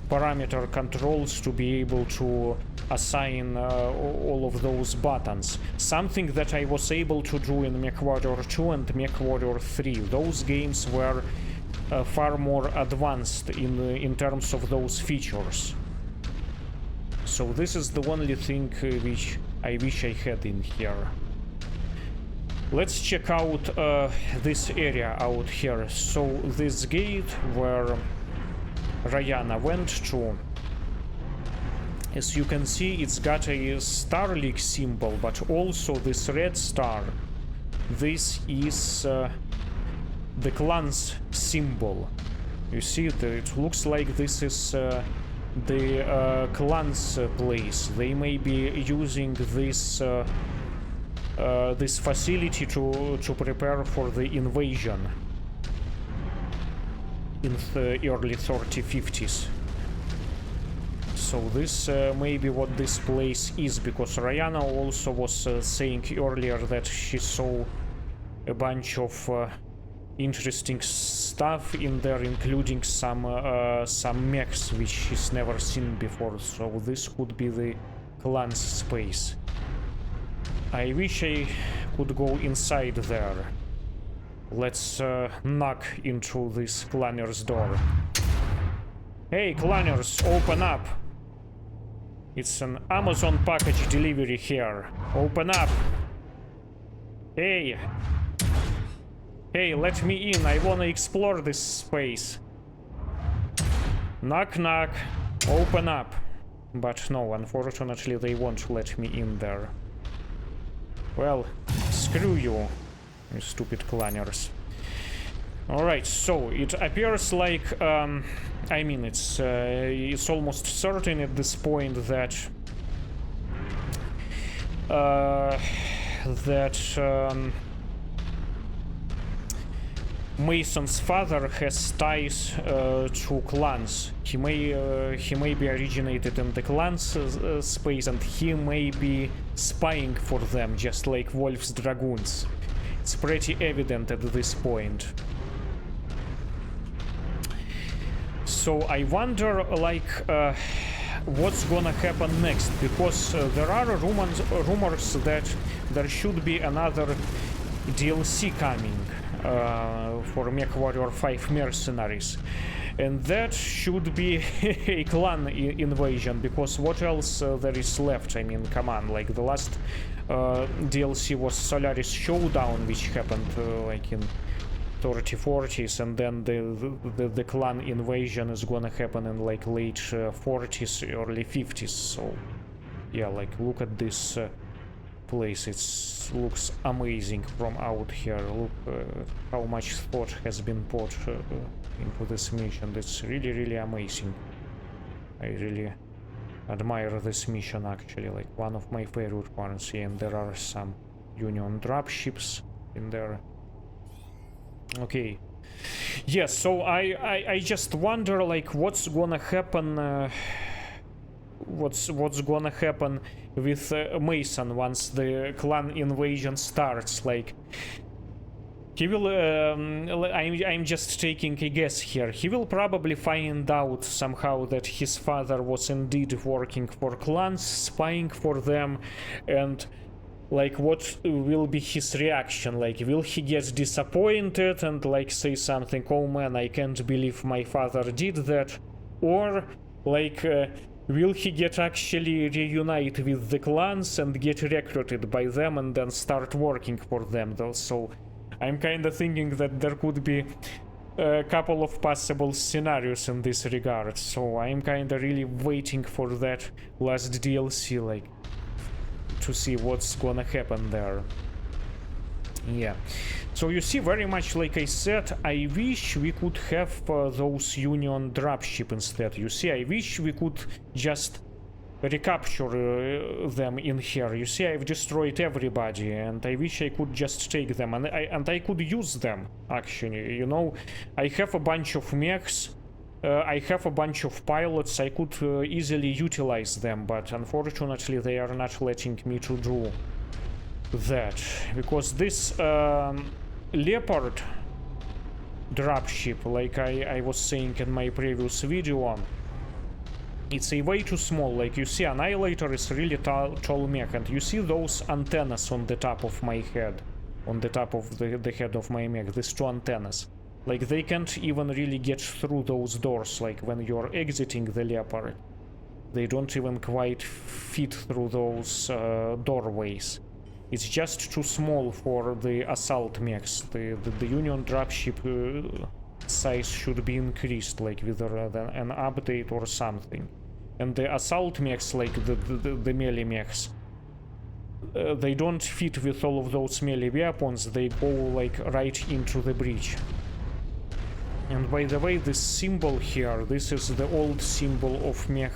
parameter controls to be able to assign all of those buttons. Something that I was able to do in MechWarrior 2 and MechWarrior 3. Those games were far more advanced in terms of those features. So this is the only thing which I wish I had in here. Let's check out this area out here. So this gate where Ryana went to, as you can see, it's got a star-like symbol, but also this red star. This is the clan's symbol. You see it looks like this is the clan's place. They may be using this this facility to prepare for the invasion in the early 3050s. So this may be what this place is, because Ryana also was saying earlier that she saw a bunch of interesting stuff in there, including some mechs which she's never seen before. So this could be the clan's space. I wish I could go inside there. Let's knock into this clanner's door. Hey, clanners, open up! It's an Amazon package delivery here. Open up! Hey! Hey, let me in. I wanna explore this space. Knock, knock. Open up. But no, unfortunately, they won't let me in there. Well, screw you, you stupid clanners. Alright, so it appears like, I mean, it's almost certain at this point that Mason's father has ties to clans. He may be originated in the clans space, and he may be spying for them, just like Wolf's Dragoons. It's pretty evident at this point. So I wonder, like, what's gonna happen next, because there are rumors that there should be another DLC coming for MechWarrior 5 Mercenaries, and that should be a clan invasion, because what else there is left? I mean, come on, like the last DLC was Solaris Showdown, which happened like in 30s, 40s, and then the clan invasion is gonna happen in like late 40s, early 50s. So yeah, like look at this place. It looks amazing from out here. Look how much thought has been put into this mission. It's really amazing. I really admire this mission, actually, like one of my favorite ones. Yeah, and there are some Union dropships in there. Okay, yes, so I just wonder, like, what's gonna happen, what's gonna happen with Mason once the clan invasion starts. Like, he will, I'm just taking a guess here, he will probably find out somehow that his father was indeed working for clans, spying for them, and like, what will be his reaction? Like, will he get disappointed and like say something, oh man, I can't believe my father did that? Or like, will he get actually reunite with the clans and get recruited by them and then start working for them though? So I'm kind of thinking that there could be a couple of possible scenarios in this regard. So I'm kind of really waiting for that last DLC, like, to see what's gonna happen there. Yeah, so you see, very much like I said, I wish we could have those Union dropship instead. You see, I wish we could just recapture them in here. You see, I've destroyed everybody, and I wish I could just take them, and I could use them, actually. You know, I have a bunch of mechs, I have a bunch of pilots, I could easily utilize them, but unfortunately they are not letting me to do that, because this Leopard dropship, like I was saying in my previous video, it's a way too small. Like, you see, Annihilator is really tall mech, and you see those antennas on the top of my head, on the top of the head of my mech, these two antennas. Like, they can't even really get through those doors, like when you're exiting the Leopard. They don't even quite fit through those doorways. It's just too small for the assault mechs. The Union dropship size should be increased, like with an update or something. And the assault mechs, like the melee mechs, they don't fit with all of those melee weapons. They go like right into the breach. And by the way, this symbol here, this is the old symbol of mech,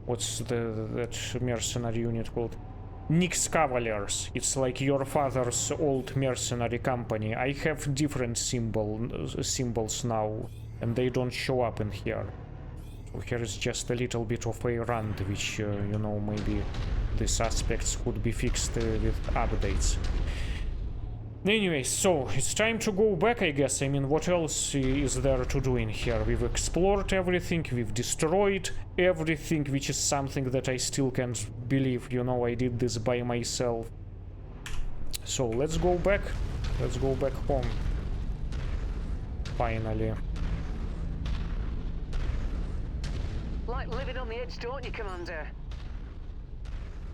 what's that mercenary unit called? Nyx Cavaliers. It's like your father's old mercenary company. I have different symbols now, and they don't show up in here. So here is just a little bit of a rant, which, you know, maybe these aspects could be fixed with updates. Anyway, so it's time to go back, I guess. I mean, what else is there to do in here? We've explored everything, we've destroyed everything, which is something that I still can't believe, you know, I did this by myself. So let's go back. Let's go back home. Finally. Like living on the edge, don't you, Commander?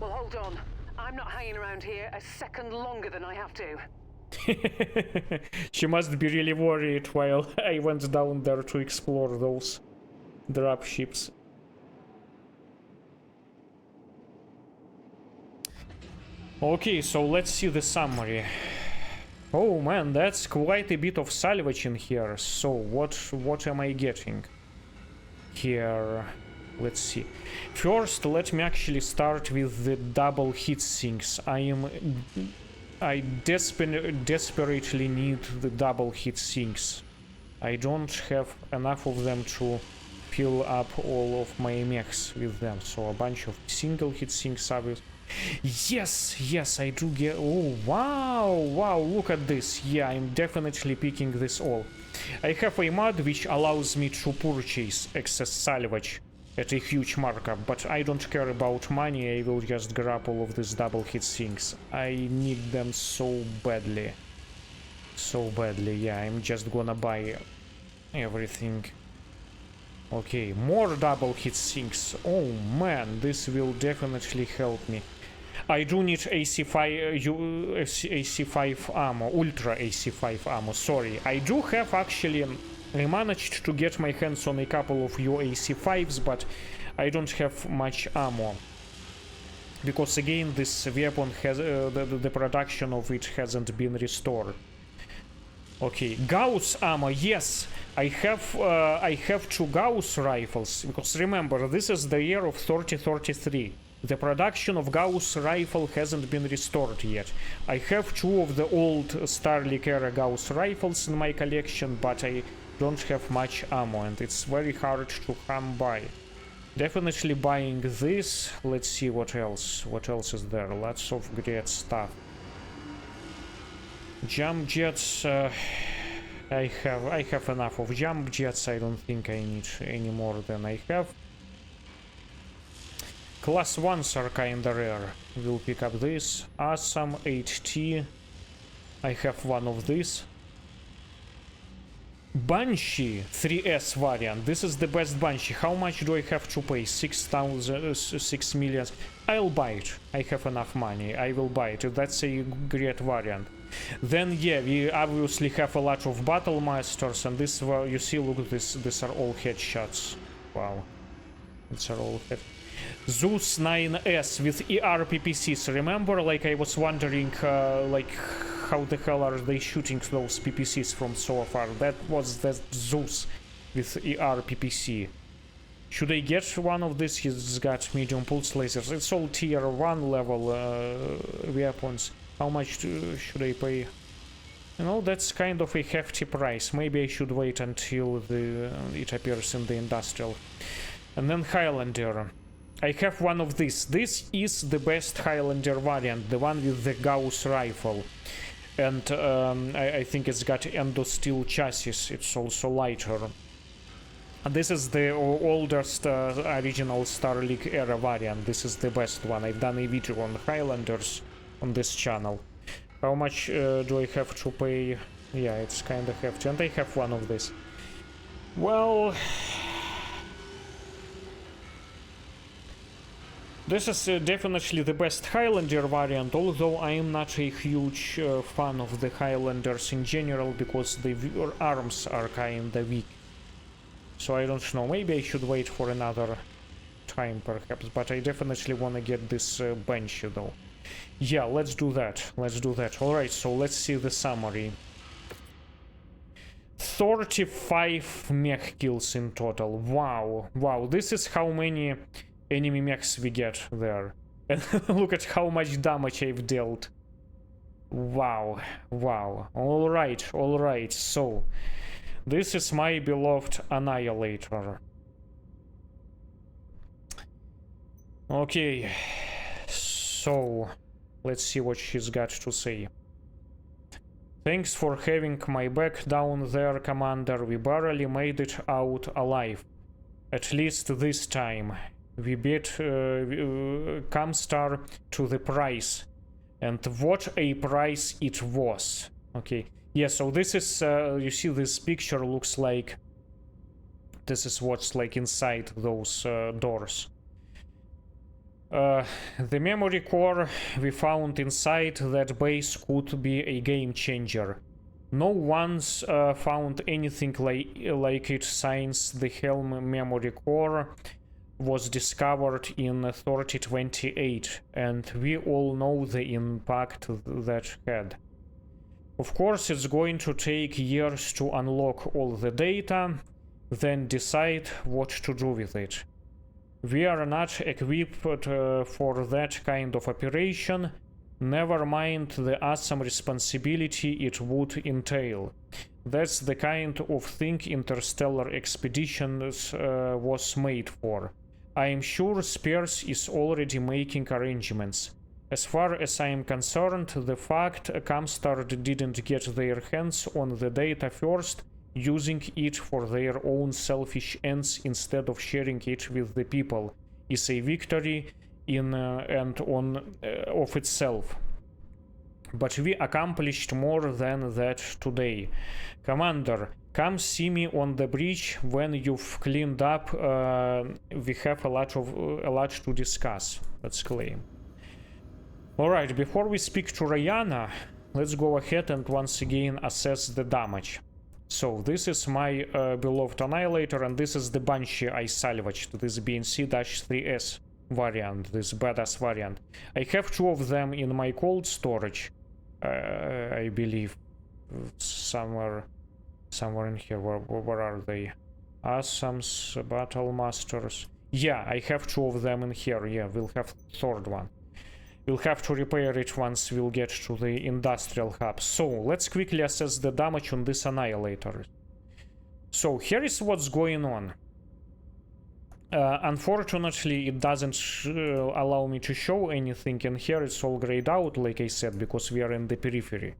Well, hold on. I'm not hanging around here a second longer than I have to. She must be really worried while I went down there to explore those dropships. Okay, so let's see the summary. Oh man, that's quite a bit of salvage in here. So what am I getting here? Let's see. First, let me actually start with the double heat sinks. I desperately need the double heat sinks. I don't have enough of them to fill up all of my mechs with them. So a bunch of single heat sinks are with. Yes, I do get. Oh wow, look at this. Yeah, I'm definitely picking this all. I have a mod which allows me to purchase excess salvage at a huge markup, but I don't care about money. I will just grab all of these double hit sinks. I need them so badly. Yeah, I'm just gonna buy everything. Okay, more double hit sinks. Oh man, this will definitely help me. I do need AC5 ammo, Ultra AC5 ammo, sorry. I do have actually, I managed to get my hands on a couple of AC5s, but I don't have much ammo. Because again, this weapon has, the production of it hasn't been restored. Okay, Gauss ammo, yes! I have 2 Gauss rifles, because remember, this is the year of 3033. The production of Gauss rifle hasn't been restored yet. I have 2 of the old Starlink era Gauss rifles in my collection, but I don't have much ammo, and it's very hard to come by. Definitely buying this. Let's see what else. What else is there? Lots of great stuff. Jump jets. I have enough of jump jets. I don't think I need any more than I have. Class 1s are kinda rare. We'll pick up this. Awesome 8T. I have one of these. Banshee 3S variant. This is the best Banshee. How much do I have to pay? 6 million. I'll buy it. I have enough money. I will buy it. That's a great variant. Then yeah, we obviously have a lot of battle masters, and this, well, you see, look at this. These are all headshots. Wow, these are all head. Zeus 9S with ER PPCs. Remember, like I was wondering, like how the hell are they shooting those PPCs from so far? That was the Zeus with ER PPC. Should I get one of these? He's got medium pulse lasers. It's all tier 1 level weapons. How much should I pay? You know, that's kind of a hefty price. Maybe I should wait until it appears in the industrial. And then Highlander. I have one of these. This is the best Highlander variant, the one with the Gauss rifle. And I think it's got endo-steel chassis. It's also lighter. And this is the oldest original Starlink era variant. This is the best one. I've done a video on Highlanders on this channel. How much do I have to pay? Yeah, it's kind of hefty. And I have one of these. Well, this is definitely the best Highlander variant, although I am not a huge fan of the Highlanders in general, because the arms are kinda weak. So I don't know, maybe I should wait for another time perhaps, but I definitely wanna get this Banshee though. Yeah, let's do that, Alright, so let's see the summary. 35 mech kills in total. Wow, this is how many enemy mechs we get there. And look at how much damage I've dealt. Wow. Alright, so this is my beloved Annihilator. Okay, so let's see what she's got to say. Thanks for having my back down there, Commander. We barely made it out alive. At least this time. We beat ComStar to the price. And what a price it was. Okay. Yeah, so this is, you see this picture looks like... This is what's like inside those doors. The memory core we found inside that base could be a game changer. No one's found anything like it since the Helm memory core was discovered in 3028, and we all know the impact that had. Of course, it's going to take years to unlock all the data, then decide what to do with it. We are not equipped for that kind of operation, never mind the awesome responsibility it would entail. That's the kind of thing interstellar expeditions was made for. I am sure Spears is already making arrangements. As far as I am concerned, the fact ComStar didn't get their hands on the data first, using it for their own selfish ends instead of sharing it with the people, is a victory in and of itself. But we accomplished more than that today. Commander, come see me on the bridge when you've cleaned up. We have a lot to discuss. Let's claim. Alright, before we speak to Ryana, let's go ahead and once again assess the damage. So this is my beloved Annihilator, and this is the Banshee I salvaged, this BNC-3S variant, this badass variant. I have two of them in my cold storage, I believe, somewhere in here. Where are they? Awesomes, Battle Masters. Yeah, I have two of them in here. Yeah, we'll have third one. We'll have to repair it once we'll get to the industrial hub. So, let's quickly assess the damage on this Annihilator. So, here is what's going on. Unfortunately, it doesn't allow me to show anything, and here it's all grayed out, like I said, because we are in the periphery.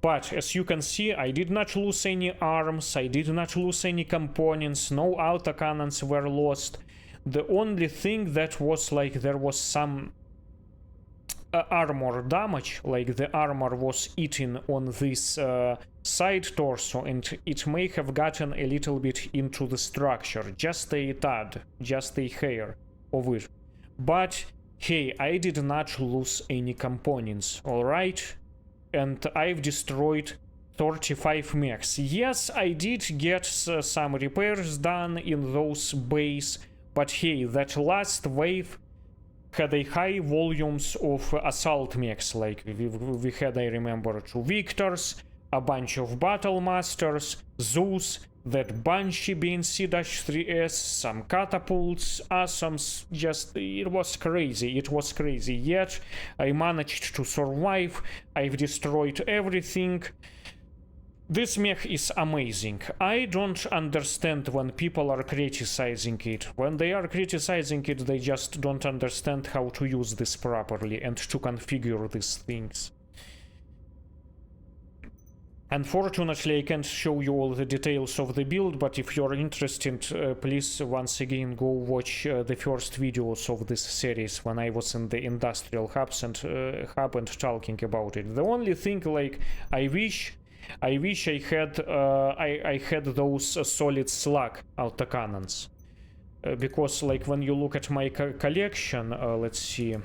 But, as you can see, I did not lose any arms, I did not lose any components, no autocannons were lost. The only thing that was like, there was some armor damage, like the armor was eaten on this side torso, and it may have gotten a little bit into the structure, just a tad, just a hair of it. But hey, I did not lose any components, alright? And I've destroyed 35 mechs. Yes, I did get some repairs done in those bays, but hey, that last wave had a high volumes of assault mechs, like we had, I remember, 2 Victors, a bunch of Battle Masters, Zeus, that Banshee BNC-3S, some catapults, awesomes, just, it was crazy, yet I managed to survive, I've destroyed everything. This mech is amazing. I don't understand when people are criticizing it. When they are criticizing it, they just don't understand how to use this properly and to configure these things. Unfortunately, I can't show you all the details of the build, but if you're interested, please once again go watch the first videos of this series when I was in the industrial hub and talking about it. The only thing, like, I wish I had those solid slug autocannons, because like when you look at my collection, let's see,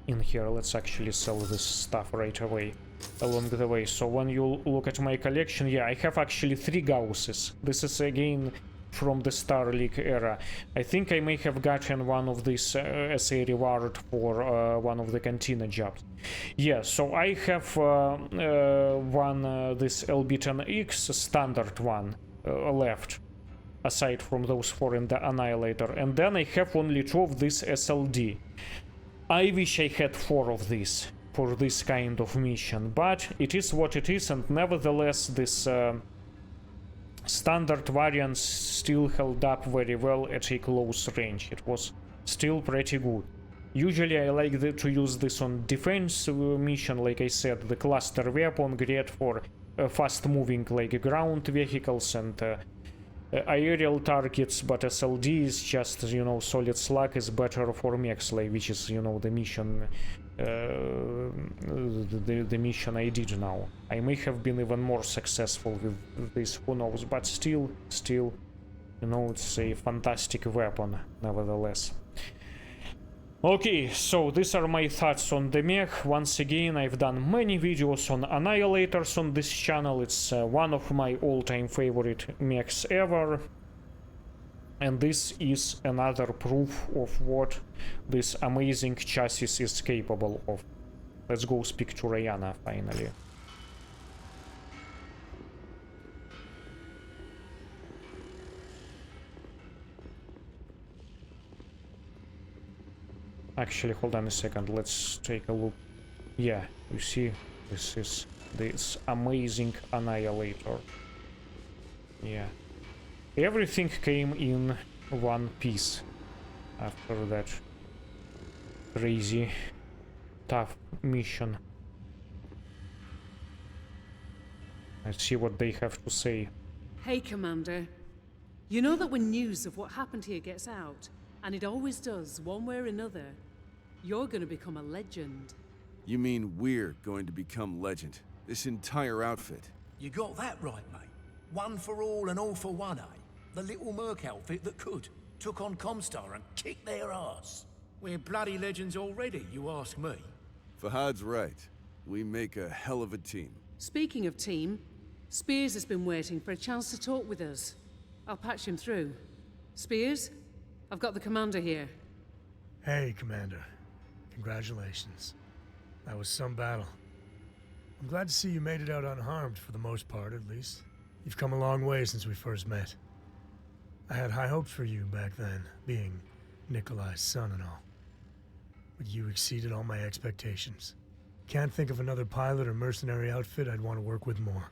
in here, let's actually sell this stuff right away along the way. So when you look at my collection, yeah, I have actually 3 Gausses. This is again from the Star League era. I think I may have gotten one of these as a reward for one of the Cantina jobs. Yeah, so I have this LB10X standard one left, aside from those 4 in the Annihilator, and then I have only 2 of this SLD. I wish I had 4 of these for this kind of mission, but it is what it is, and nevertheless this standard variant still held up very well at a close range. It was still pretty good. Usually I like to use this on defense mission, like I said, the cluster weapon, great for fast moving like ground vehicles and aerial targets, but SLD is just, you know, solid slug is better for mechs, like, which is, you know, the mission the mission I did now. I may have been even more successful with this, who knows, but still, you know, it's a fantastic weapon, nevertheless. Okay, so these are my thoughts on the mech. Once again, I've done many videos on Annihilators on this channel. It's one of my all-time favorite mechs ever. And this is another proof of what this amazing chassis is capable of. Let's go speak to Ryana finally. Actually, hold on a second, let's take a look. Yeah, you see, this is this amazing Annihilator. Yeah. Everything came in one piece after that crazy, tough mission. Let's see what they have to say. Hey, Commander. You know that when news of what happened here gets out, and it always does, one way or another, you're gonna become a legend. You mean we're going to become legend? This entire outfit? You got that right, mate. One for all and all for one, eh? The little merc outfit that could. Took on ComStar and kicked their ass. We're bloody legends already, you ask me. Fahad's right. We make a hell of a team. Speaking of team, Spears has been waiting for a chance to talk with us. I'll patch him through. Spears, I've got the Commander here. Hey, Commander. Congratulations. That was some battle. I'm glad to see you made it out unharmed, for the most part, at least. You've come a long way since we first met. I had high hopes for you back then, being Nikolai's son and all. But you exceeded all my expectations. Can't think of another pilot or mercenary outfit I'd want to work with more.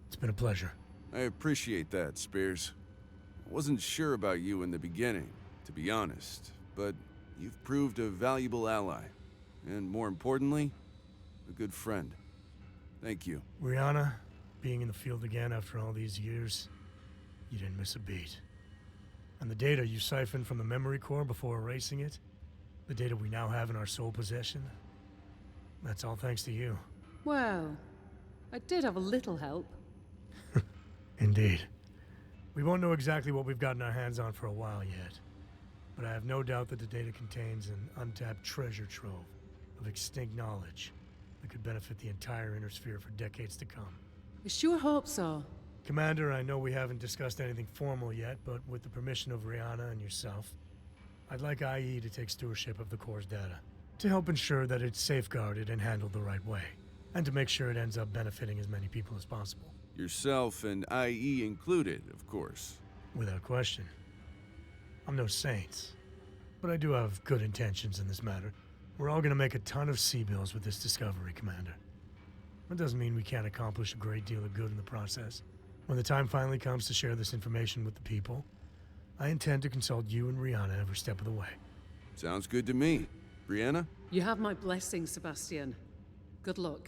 It's been a pleasure. I appreciate that, Spears. I wasn't sure about you in the beginning, to be honest, but you've proved a valuable ally. And more importantly, a good friend. Thank you. Ryana, being in the field again after all these years, you didn't miss a beat. And the data you siphoned from the memory core before erasing it, the data we now have in our sole possession, that's all thanks to you. Well, I did have a little help. Indeed. We won't know exactly what we've gotten our hands on for a while yet, but I have no doubt that the data contains an untapped treasure trove of extinct knowledge that could benefit the entire Inner Sphere for decades to come. I sure hope so. Commander, I know we haven't discussed anything formal yet, but with the permission of Ryana and yourself, I'd like IE to take stewardship of the core's data, to help ensure that it's safeguarded and handled the right way, and to make sure it ends up benefiting as many people as possible. Yourself and IE included, of course. Without question. I'm no saint, but I do have good intentions in this matter. We're all gonna make a ton of C-bills with this discovery, Commander. That doesn't mean we can't accomplish a great deal of good in the process. When the time finally comes to share this information with the people, I intend to consult you and Ryana every step of the way. Sounds good to me. Brianna? You have my blessing, Sebastian. Good luck.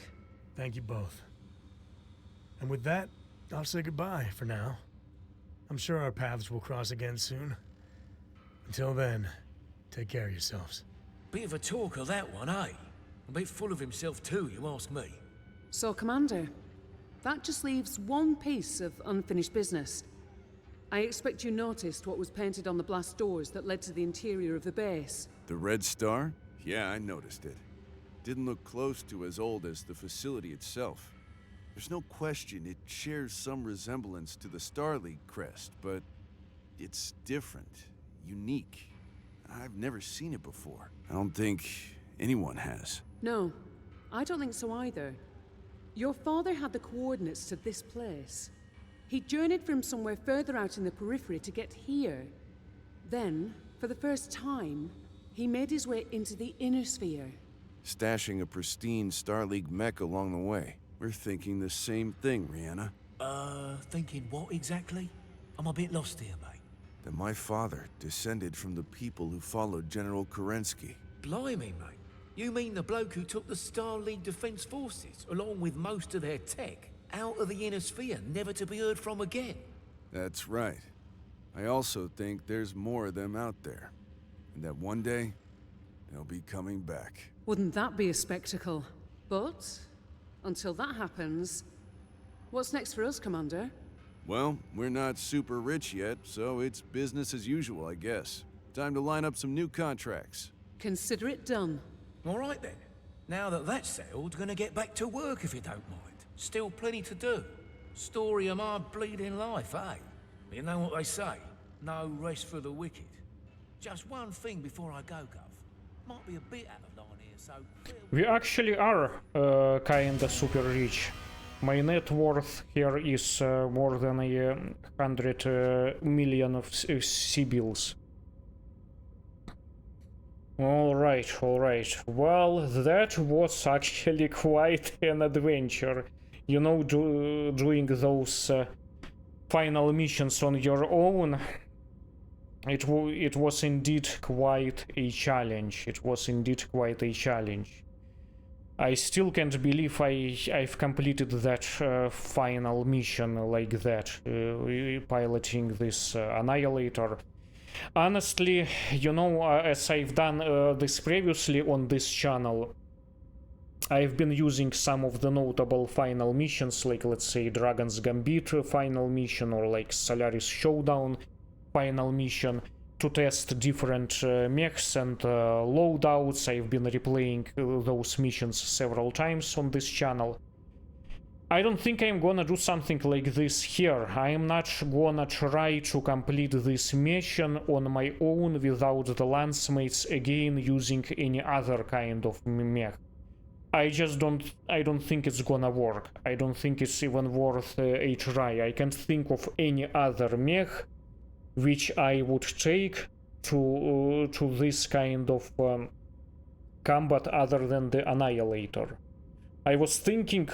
Thank you both. And with that, I'll say goodbye for now. I'm sure our paths will cross again soon. Until then, take care of yourselves. Bit of a talker, that one, eh? A bit full of himself too, you ask me. So, Commander, that just leaves one piece of unfinished business. I expect you noticed what was painted on the blast doors that led to the interior of the base. The Red Star? Yeah, I noticed it. Didn't look close to as old as the facility itself. There's no question it shares some resemblance to the Star League crest, but it's different, unique. I've never seen it before. I don't think anyone has. No, I don't think so either. Your father had the coordinates to this place. He journeyed from somewhere further out in the periphery to get here. Then, for the first time, he made his way into the Inner Sphere. Stashing a pristine Star League mech along the way. We're thinking the same thing, Ryana. Thinking what exactly? I'm a bit lost here, mate. That my father descended from the people who followed General Kerensky. Blimey, mate. You mean the bloke who took the Star League Defense Forces, along with most of their tech, out of the Inner Sphere, never to be heard from again? That's right. I also think there's more of them out there. And that one day, they'll be coming back. Wouldn't that be a spectacle? But, until that happens, what's next for us, Commander? Well, we're not super rich yet, so it's business as usual, I guess. Time to line up some new contracts. Consider it done. All right then. Now that that's settled, gonna get back to work if you don't mind. Still plenty to do. Story of my bleeding life, eh? You know what they say, no rest for the wicked. Just one thing before I go, Gov. Might be a bit out of line here, so... We actually are kinda super rich. My net worth here is more than 100 million of C-bills. Alright. Well, that was actually quite an adventure. You know, doing those final missions on your own, it was indeed quite a challenge. I still can't believe I've completed that final mission like that, piloting this Annihilator. Honestly, you know, as I've done this previously on this channel, I've been using some of the notable final missions, like let's say Dragon's Gambit final mission or like Solaris Showdown final mission, to test different mechs and loadouts. I've been replaying those missions several times on this channel. I don't think I'm gonna do something like this here. I'm not gonna try to complete this mission on my own without the LANCEMATES again using any other kind of mech. I don't think it's gonna work. I don't think it's even worth a try. I can't think of any other mech which I would take to this kind of combat other than the Annihilator. I was thinking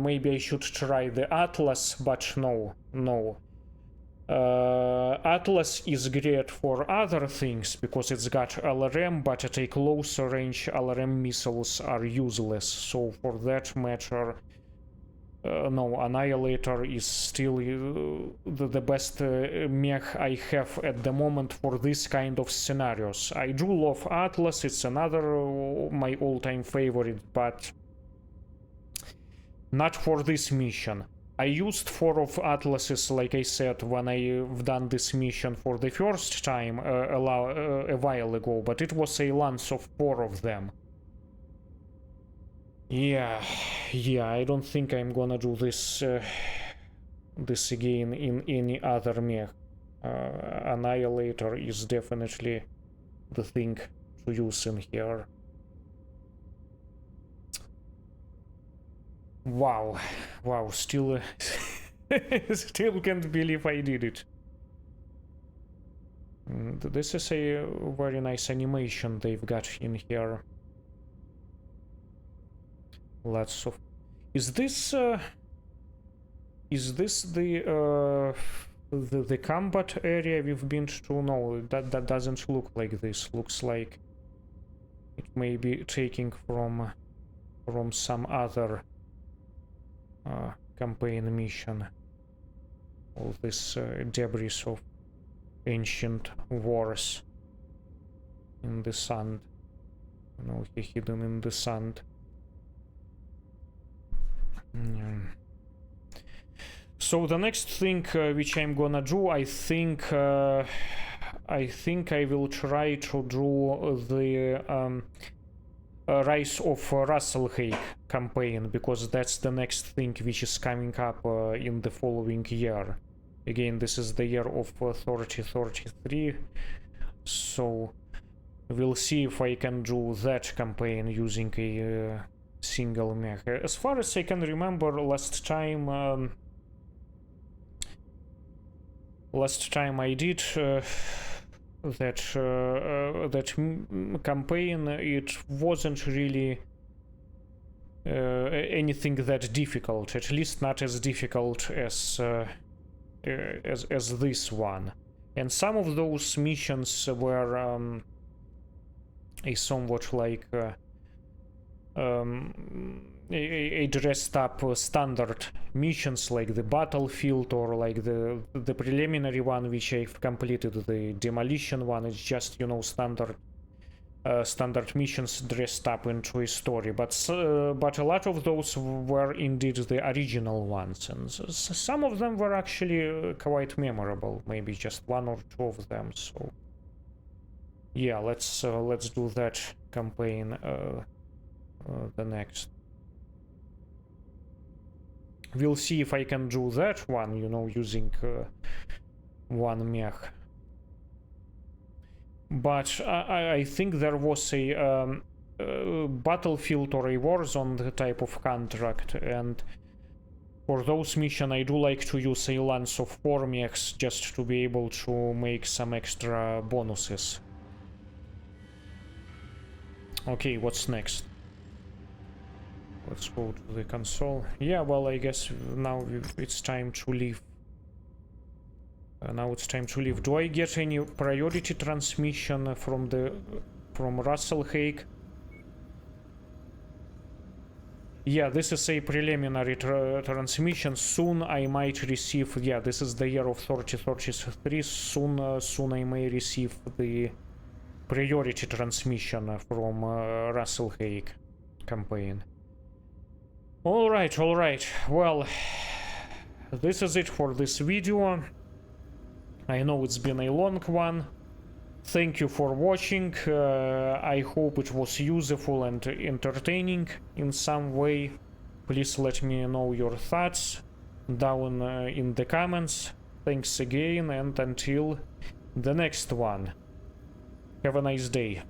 maybe I should try the Atlas, but no. Atlas is great for other things because it's got LRM, but at a closer range LRM missiles are useless, so for that matter no, Annihilator is still the best mech I have at the moment for this kind of scenarios. I do love Atlas, it's another my all-time favorite, but not for this mission. I used 4 of Atlases, like I said, when I've done this mission for the first time a while ago, but it was a lance of 4 of them. Yeah, I don't think I'm gonna do this this again in any other mech. Annihilator is definitely the thing to use in here. Wow, still still can't believe I did it. This is a very nice animation they've got in here. Lots of... Is this the combat area we've been to? No, that doesn't look like this. Looks like it may be taking from some other campaign mission. All this debris of ancient wars in the sand. You know, hidden in the sand. So the next thing which I'm gonna do, I think I will try to do the Rise of Russellhague campaign, because that's the next thing which is coming up in the following year. Again, this is the year of 3033, so we'll see if I can do that campaign using a single mech. As far as I can remember, last time I did that campaign, it wasn't really anything that difficult, at least not as difficult as this one. And some of those missions were a somewhat like a dressed up standard missions, like the battlefield, or like the preliminary one which I've completed, the demolition one. It's just, you know, standard missions dressed up into a story, but a lot of those were indeed the original ones, and some of them were actually quite memorable, maybe just 1 or 2 of them. So Yeah, let's do that campaign the next. We'll see if I can do that one, you know, using one mech. But I think there was a battlefield or a warzone type of contract, and for those missions I do like to use a lance of 4 mechs just to be able to make some extra bonuses. Okay, what's next? Let's go to the console. Yeah, well, I guess now it's time to leave. Now it's time to leave. Do I get any priority transmission from Russell Hague? Yeah, this is a preliminary transmission. Soon I might receive. Yeah, this is the year of 3033. Soon I may receive the priority transmission from Russell Hague campaign. All right. Well, this is it for this video. I know it's been a long one. Thank you for watching. I hope it was useful and entertaining in some way. Please let me know your thoughts down in the comments. Thanks again, and until the next one, have a nice day.